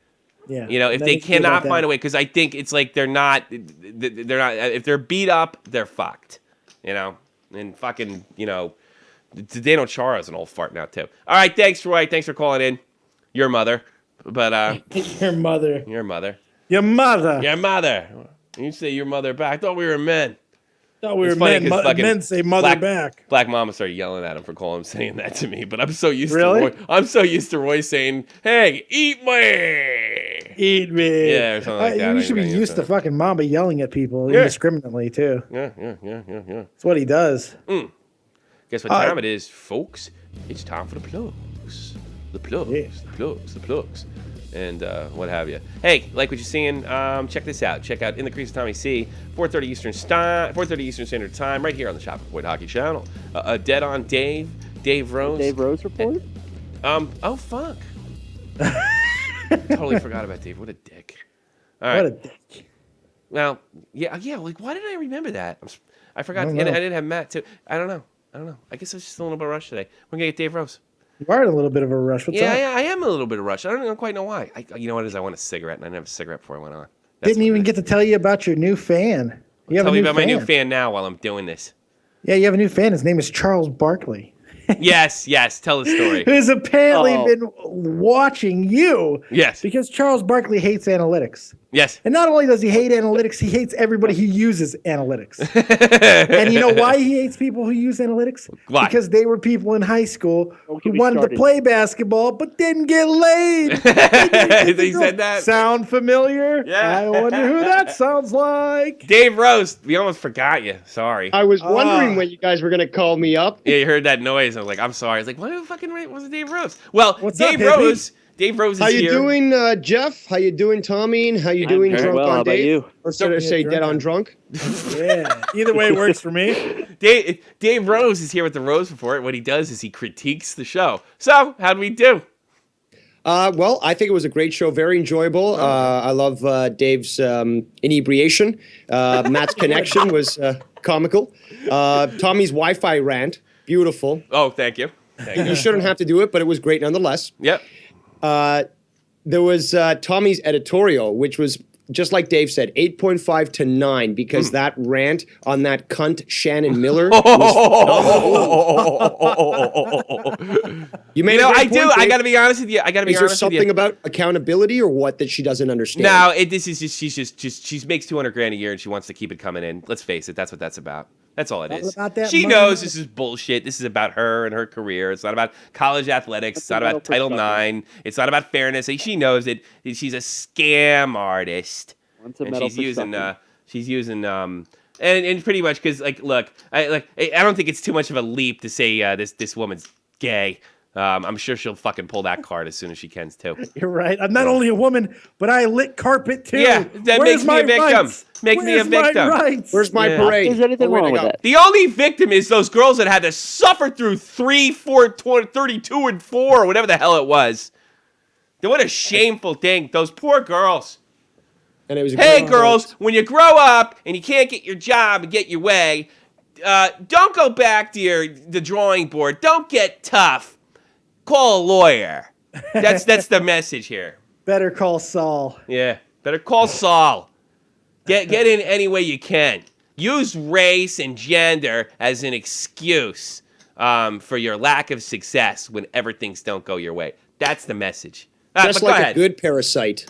Yeah. If they cannot find a way, because I think it's they're not. If they're beat up, they're fucked. And fucking Zdeno Chara is an old fart now too. All right, thanks, Roy. Thanks for calling in. Your mother. But your mother. You say your mother back. I thought we were men. Thought we were men. Men say mother back. Black Mama started yelling at him for saying that to me. But I'm so used to Roy. I'm so used to Roy saying, "Hey, eat me, eat me." Yeah, or something like that. You should be used to fucking Mamba yelling at people indiscriminately too. Yeah. That's what he does. Guess what time it is, folks? It's time for the plugs. The plugs. And what have you. Hey, like what you're seeing, check this out. Check out In the Crease with Tommy C, 4:30 Eastern Standard Time, right here on the Shop at Point Hockey Channel. Dead on Dave Rose. Dave Rose report? Oh, fuck. Totally forgot about Dave. What a dick. All right. What a dick. Well, yeah. Like, why did I remember that? I forgot. I don't And I know. didn't have Matt, too. I don't know. I guess I was just a little bit rushed today. We're going to get Dave Rose. You are in a little bit of a rush. What's up? I am a little bit rushed. I don't quite know why. You know what it is? I want a cigarette, and I didn't have a cigarette before I went on. Didn't even get to tell you about your new fan. You have Tell a me new about my new fan. fan now while I'm doing this. Yeah, you have a new fan. His name is Charles Barkley. Yes. Tell the story. Who's apparently been watching you. Yes. Because Charles Barkley hates analytics. Yes. And not only does he hate analytics, he hates everybody who uses analytics. And you know why he hates people who use analytics? Why? Because they were people in high school Don't who get me wanted to started. play basketball but didn't get laid. They said that? Sound familiar? Yeah. I wonder who that sounds like. Dave Rose, we almost forgot you. Sorry. I was wondering when you guys were going to call me up. Yeah, you heard that noise. I was like, I'm sorry. I was like, what the fucking was it Dave Rose? Well, What's up, Dave hippie? Dave Rose is How you here. doing, Jeff? How you doing, Tommy? How you doing, very drunk well. on How about Dave? you? Or should I say dead on drunk? Yeah. Either way works for me. Dave Rose is here with the Rose Report. What he does is he critiques the show. So, how'd we do? Well, I think it was a great show, very enjoyable. I love Dave's inebriation. Matt's connection was comical. Tommy's Wi-Fi rant, beautiful. Oh, thank you. Thank You you. shouldn't have to do it, but it was great nonetheless. Yep. There was Tommy's editorial, which was just like Dave said, 8.5 to 9, because that rant on that cunt Shannon Miller was phenomenal. You made a great point, I Dave. got to be honest with you. I got to be Is there honest with you. something about accountability or what that she doesn't understand? No, this is just she makes $200,000 a year and she wants to keep it coming in. Let's face it, that's what that's about. That's all it All is. about that She money. knows this is bullshit. This is about her and her career. It's not about college athletics. It's not about Title IX. It's not about fairness. She knows it. She's a scam artist. Once a And medal she's for using something. and pretty much because look, I don't think it's too much of a leap to say this woman's gay. I'm sure she'll fucking pull that card as soon as she can too. You're right. I'm not only a woman, but I lit carpet too. Yeah, that Where's makes me my a victim. rights? Makes me a Where's my victim. rights? Where's my Yeah. parade? Is there anything Where'd wrong I with go? that? The only victim is those girls that had to suffer through 3, 4, 32, and 4, or whatever the hell it was. What a shameful thing. Those poor girls. And it was a Hey, great- girls, when you grow up and you can't get your job and get your way, don't go back to the drawing board. Don't get tough. Call a lawyer. That's the message here. Better call Saul. Yeah, better call Saul. Get in any way you can. Use race and gender as an excuse for your lack of success whenever things don't go your way. That's the message. Just but go like ahead. a good parasite.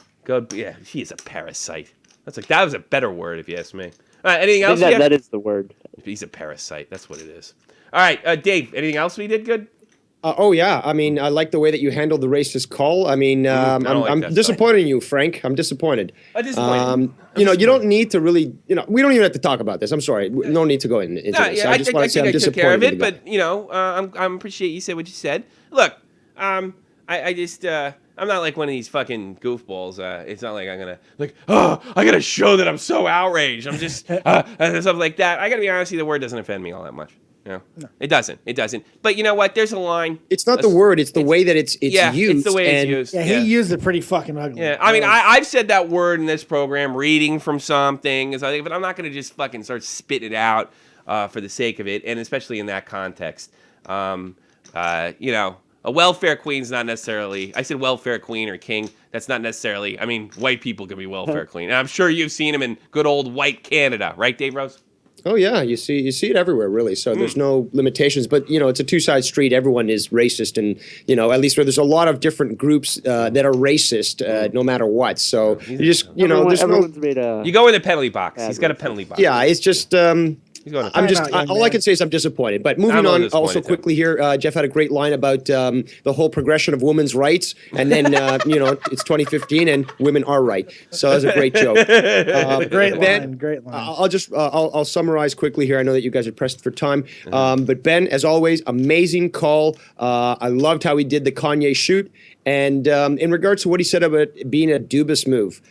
Yeah, he is a parasite. That was a better word if you ask me. All right, anything I else? think Jeff? that is the word. He's a parasite. That's what it is. All right, Dave. Anything else we did good? Oh yeah, I mean, I like the way that you handled the racist call. I mean, I don't like I'm that disappointed in you, Frank. I'm disappointed. Disappointed. You know, you don't need to really, we don't even have to talk about this. I'm sorry, no need to go into this. Yeah, I just want to say I'm I took care of disappointed. it, but I appreciate you said what you said. Look, I'm not like one of these fucking goofballs. It's not like I'm gonna I gotta show that I'm so outraged. I'm just and stuff like that. I gotta be honest with you, the word doesn't offend me all that much. No. It doesn't. But you know what? There's a line. It's not the word; it's the way that it's yeah, used. it's the way and it's used. Yeah, he used it pretty fucking ugly. Yeah, I mean, I've said that word in this program, reading from something, but I'm not going to just fucking start spitting it out for the sake of it, and especially in that context. A welfare queen's not necessarily, I said welfare queen or king, that's not necessarily, I mean, white people can be welfare queen. And I'm sure you've seen them in good old white Canada, right, Dave Rose? Oh yeah, you see it everywhere, really. So there's no limitations. But it's a two-side street. Everyone is racist, and at least where there's a lot of different groups that are racist, no matter what. So you just everyone's made a. You go in the penalty box. He's got a penalty box. Yeah, it's just. He's going to I'm just. All I can say is I'm disappointed. But moving on, also quickly here, Jeff had a great line about the whole progression of women's rights, and then it's 2015 and women are right. So that's a great joke. Great Ben, line. Great line. I'll summarize quickly here. I know that you guys are pressed for time, but Ben, as always, amazing call. I loved how he did the Kanye shoot, and in regards to what he said about it being a dubious move.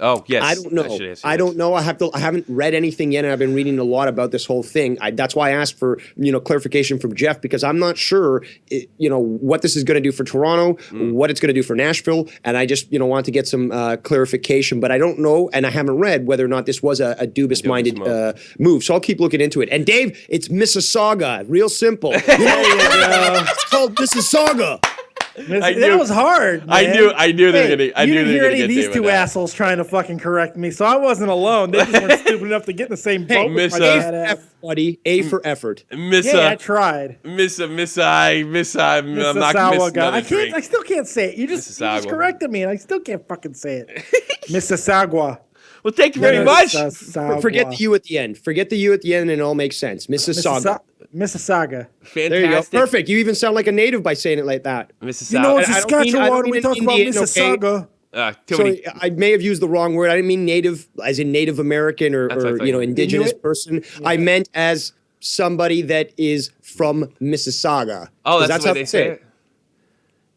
Oh, yes. I don't know. should ask you I this. don't know. I haven't read anything yet, and I've been reading a lot about this whole thing. That's why I asked for clarification from Jeff, because I'm not sure what this is going to do for Toronto, what it's going to do for Nashville, and I just want to get some clarification. But I don't know, and I haven't read whether or not this was a dubious-minded move. So I'll keep looking into it. And Dave, it's Mississauga. Real simple. It's called Mississauga. That was hard. Man. I knew they were gonna. I knew you didn't they hear were any gonna of get these Dave two with that. assholes trying to fucking correct me, so I wasn't alone. They just weren't stupid enough to get in the same boat. with my bad ass. Buddy, A for effort. Yeah, I tried. I'm not Mississauga. another I drink. still can't say it. You just corrected me, and I still can't fucking say it. Mississauga. Well, thank you very much. Forget the U at the end. Forget the U at the end, and it all makes sense. Mississauga. Mississauga. Fantastic. There you go. Perfect. You even sound like a native by saying it like that. Mississauga. You know, it's I don't mean Saskatchewan. We an talk about Indian, okay? Mississauga. I may have used the wrong word. I didn't mean native as in Native American or indigenous Inuit? person. Yeah. I meant as somebody that is from Mississauga. Oh, that's the way how they say it.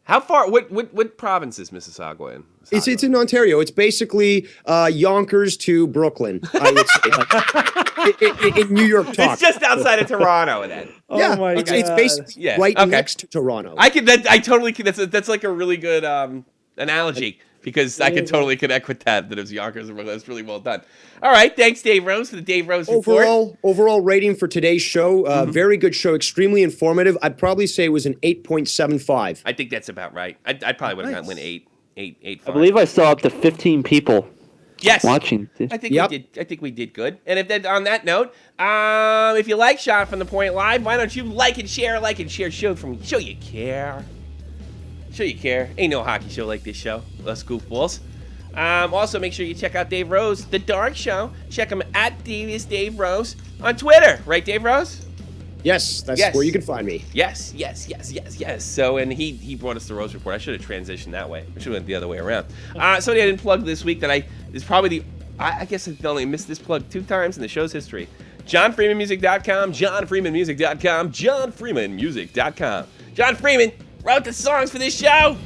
How far? What province is Mississauga in? It's in Ontario. It's basically Yonkers to Brooklyn, I would say. In New York talk. It's just outside of Toronto, then. Yeah, Oh my it's God. basically right next to Toronto. I totally can. That's like a really good analogy, because I can totally connect with that it was Yonkers and Brooklyn. That's really well done. All right, thanks, Dave Rose, for the Dave Rose report. Overall rating for today's show, very good show, extremely informative. I'd probably say it was an 8.75. I think that's about right. I probably would have went 8. I believe I saw up to 15 people. Yes. Watching. I think we did. I think we did good. And on that note, if you like Shot from the Point Live, why don't you like and share? Show you care. Show you care. Ain't no hockey show like this show. Us goofballs. Also, make sure you check out Dave Rose, The Dark Show. Check him at Devious Dave Rose on Twitter. Right, Dave Rose? Yes, that's where you can find me. Yes. So, and he brought us the Rose Report. I should have transitioned that way. I should have went the other way around. Somebody I didn't plug this week that is probably I guess I've only missed this plug 2 times in the show's history. JohnFreemanMusic.com, JohnFreemanMusic.com, JohnFreemanMusic.com. John Freeman wrote the songs for this show.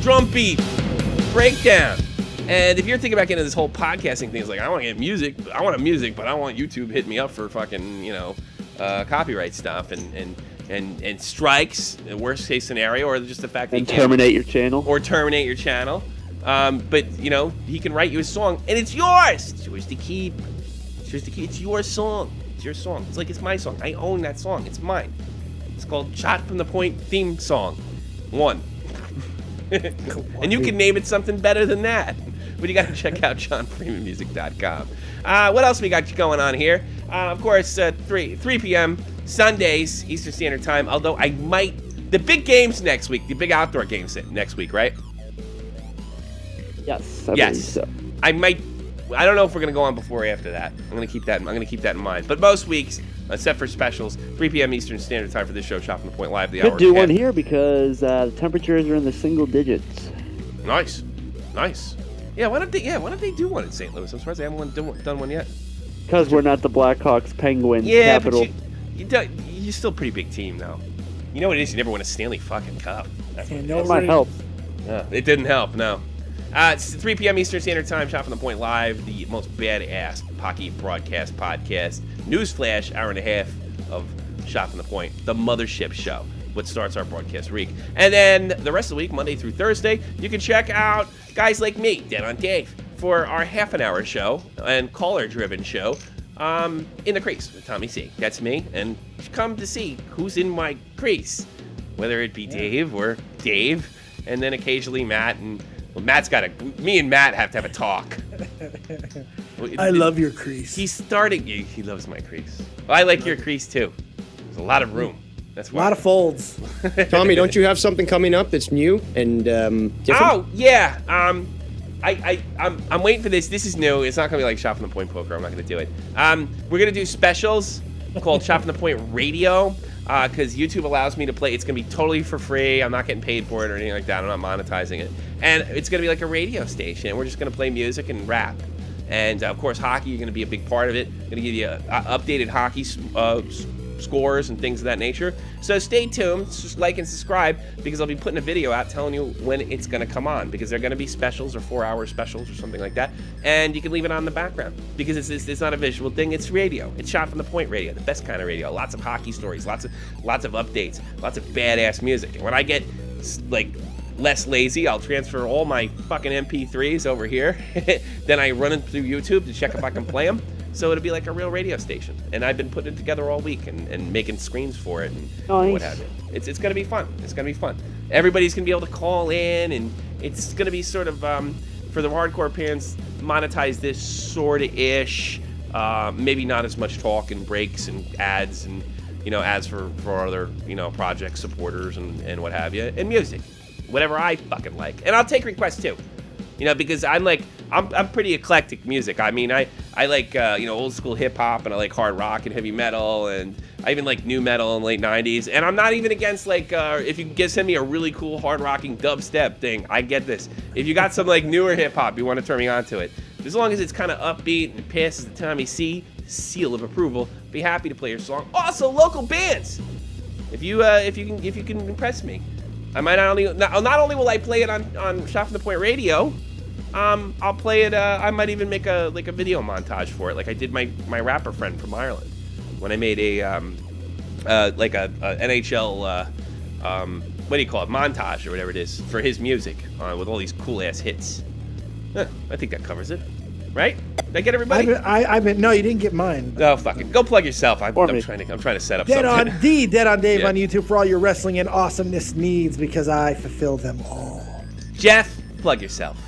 Drum beat, breakdown. And if you're thinking about getting this whole podcasting thing, it's like, I want to get music. I want music, but I want YouTube hitting me up for fucking, copyright stuff and strikes, worst case scenario, or just the fact that terminate your channel. But he can write you a song, and it's yours. It's yours to keep. It's your song. It's your song. It's like it's my song. I own that song. It's mine. It's called Shot from the Point theme song 1. And you can name it something better than that. But you got to check out JohnFreemanMusic.com. What else we got going on here? Of course, 3 p.m. Sundays, Eastern Standard Time. Although the big games next week, the big outdoor games next week, right? Yes, I believe so. I don't know if we're gonna go on before or after that. I'm gonna keep that in mind. But most weeks, except for specials, 3 p.m. Eastern Standard Time for this show, Shot from the Point Live. The hour. Could do one here because the temperatures are in the single digits. Nice. Yeah, why don't they do one in St. Louis? I'm surprised they haven't done one yet. Because we're not the Blackhawks Penguin capital. But you're still a pretty big team, though. You know what it is? You never won a Stanley fucking Cup. It might help. It didn't help, no. It's 3 p.m. Eastern Standard Time, Shot from the Point Live, the most badass hockey broadcast podcast. Newsflash, hour and a half of Shot from the Point, the mothership show, what starts our broadcast week. And then the rest of the week, Monday through Thursday, you can check out guys like me, Dead on Dave, for our half-an-hour show and caller-driven show, In the Crease with Tommy C. That's me, and come to see who's in my crease, whether it be Dave or Dave, and then occasionally Matt and... Well, me and Matt have to have a talk. I love your crease. He loves my crease. Well, I like your crease too. There's a lot of room. That's why. A lot of folds. Tommy, don't you have something coming up that's new and different? Oh, yeah. I'm waiting for this. This is new. It's not going to be like Shot from the Point Poker. I'm not going to do it. We're going to do specials called Shot from the Point Radio. Because YouTube allows me to play. It's going to be totally for free. I'm not getting paid for it or anything like that. I'm not monetizing it. And it's going to be like a radio station. We're just going to play music and rap. And, of course, hockey is going to be a big part of it. Going to give you updated hockey scores and things of that nature. So stay tuned, just like and subscribe, because I'll be putting a video out telling you when it's going to come on, because they're going to be specials or 4-hour specials or something like that, and you can leave it on in the background, because it's not a visual thing, it's radio. It's Shot from the Point radio, the best kind of radio. Lots of hockey stories, lots of updates, lots of badass music. And when I get like less lazy, I'll transfer all my fucking MP3s over here. Then I run it through YouTube to check if I can play them. So it'll be like a real radio station. And I've been putting it together all week and making screens for it and what have you. It's going to be fun. It's going to be fun. Everybody's going to be able to call in, and it's going to be sort of, for the hardcore fans, monetize this sort of ish. Maybe not as much talk and breaks and ads and, ads for other, project supporters and what have you. And music. Whatever I fucking like. And I'll take requests too. Because I'm pretty eclectic music. I mean, I like, old school hip hop, and I like hard rock and heavy metal, and I even like new metal in the late 90s. And I'm not even against, like, if you can send me a really cool hard rocking dubstep thing, I get this. If you got some, like, newer hip hop, you want to turn me on to it. As long as it's kind of upbeat and passes the Tommy C seal of approval, be happy to play your song. Also, local bands. If you can impress me. I might not only will I play it on Shot from the Point Radio, I'll play it. I might even make a video montage for it, like I did my rapper friend from Ireland when I made a NHL what do you call it, montage or whatever it is for his music with all these cool ass hits. I think that covers it, right? Did I get everybody? No, you didn't get mine. No, fuck it. Go plug yourself. I'm trying to set up something. Dead on Dave on YouTube for all your wrestling and awesomeness needs, because I fulfill them all. Jeff, plug yourself.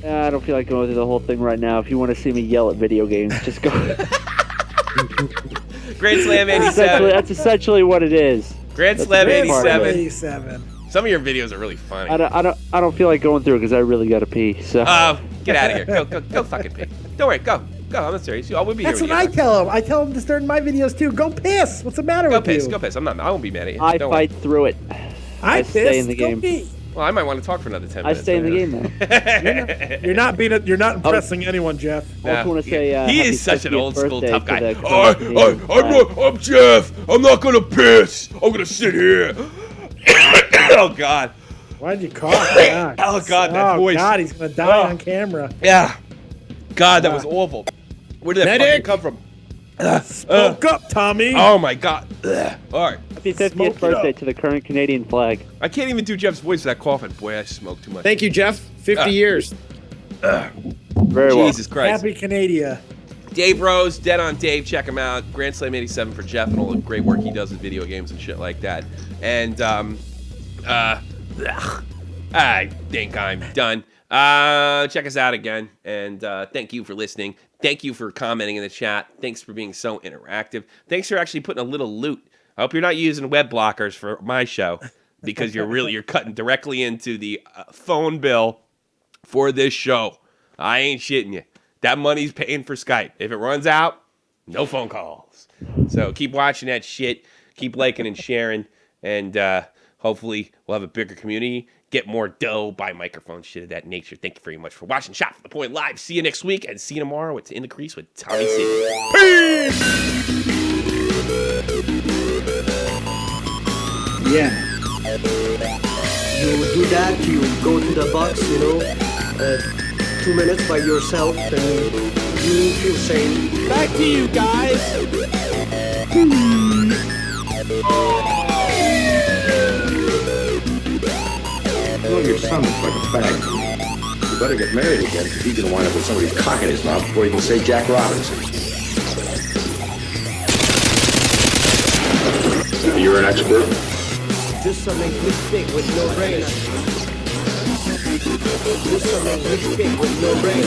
I don't feel like going through the whole thing right now. If you want to see me yell at video games, just go. Grand Slam 87. That's essentially what it is. Grand Slam 87. Some of your videos are really funny. I don't feel like going through it because I really gotta pee. So. Get out of here. Go fucking pee. Don't worry. Go. I'm serious. We'll be here. That's what I tell him. I tell him to start in my videos too. Go piss. What's the matter with you? Go piss. I won't be mad at you. I fight through it. I stay in the game. Pee. Well, I might want to talk for another 10 minutes. I stay in the game though. You're not impressing anyone, Jeff. I just want to say he is such an old school tough guy. I'm Jeff. I'm not gonna piss. I'm gonna sit here. Oh God. Why'd you cough? God. Oh God, that voice. Oh God, he's gonna die on camera. Yeah. God, that was awful. Where did that fucking come from? Spoke up, Tommy. Oh my God. All right. Happy 50th birthday to the current Canadian flag. I can't even do Jeff's voice without coughing. Boy, I smoke too much. Thank you, Jeff. 50 years. Very well. Jesus Christ. Happy Canada. Dave Rose, Dead on Dave, check him out. Grand Slam 87 for Jeff and all the great work he does with video games and shit like that. And I think I'm done. Check us out again, and thank you for listening. Thank you for commenting in the chat. Thanks for being so interactive. Thanks for actually putting a little loot. I hope you're not using web blockers for my show, because you're cutting directly into the phone bill for this show. I ain't shitting you. That money's paying for Skype. If it runs out, no phone calls. So keep watching that shit. Keep liking and sharing, and hopefully we'll have a bigger community. Get more dough, buy microphones, shit of that nature. Thank you very much for watching Shot from the Point Live. See you next week, and see you tomorrow. It's In the Crease with Tommy C. Peace! Yeah. You do that, you go to the box, 2 minutes by yourself, and you feel sane. Back to you guys. Well, your son looks like a fag. You better get married again, because he's going to wind up with somebody's cock in his mouth before he can say Jack Robinson. You're an expert? Just some mistake with no brain. Just some mistake with no brain.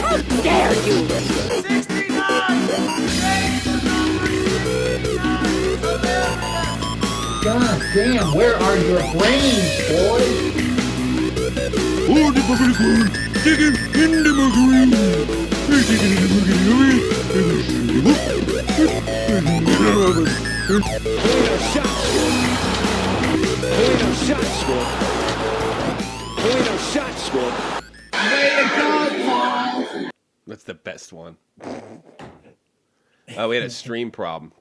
How dare you! 69! God damn, where are your brains, boys? Oh, the public one, digging in the margarine. Shot squad. That's the best one. Oh, we had a stream problem.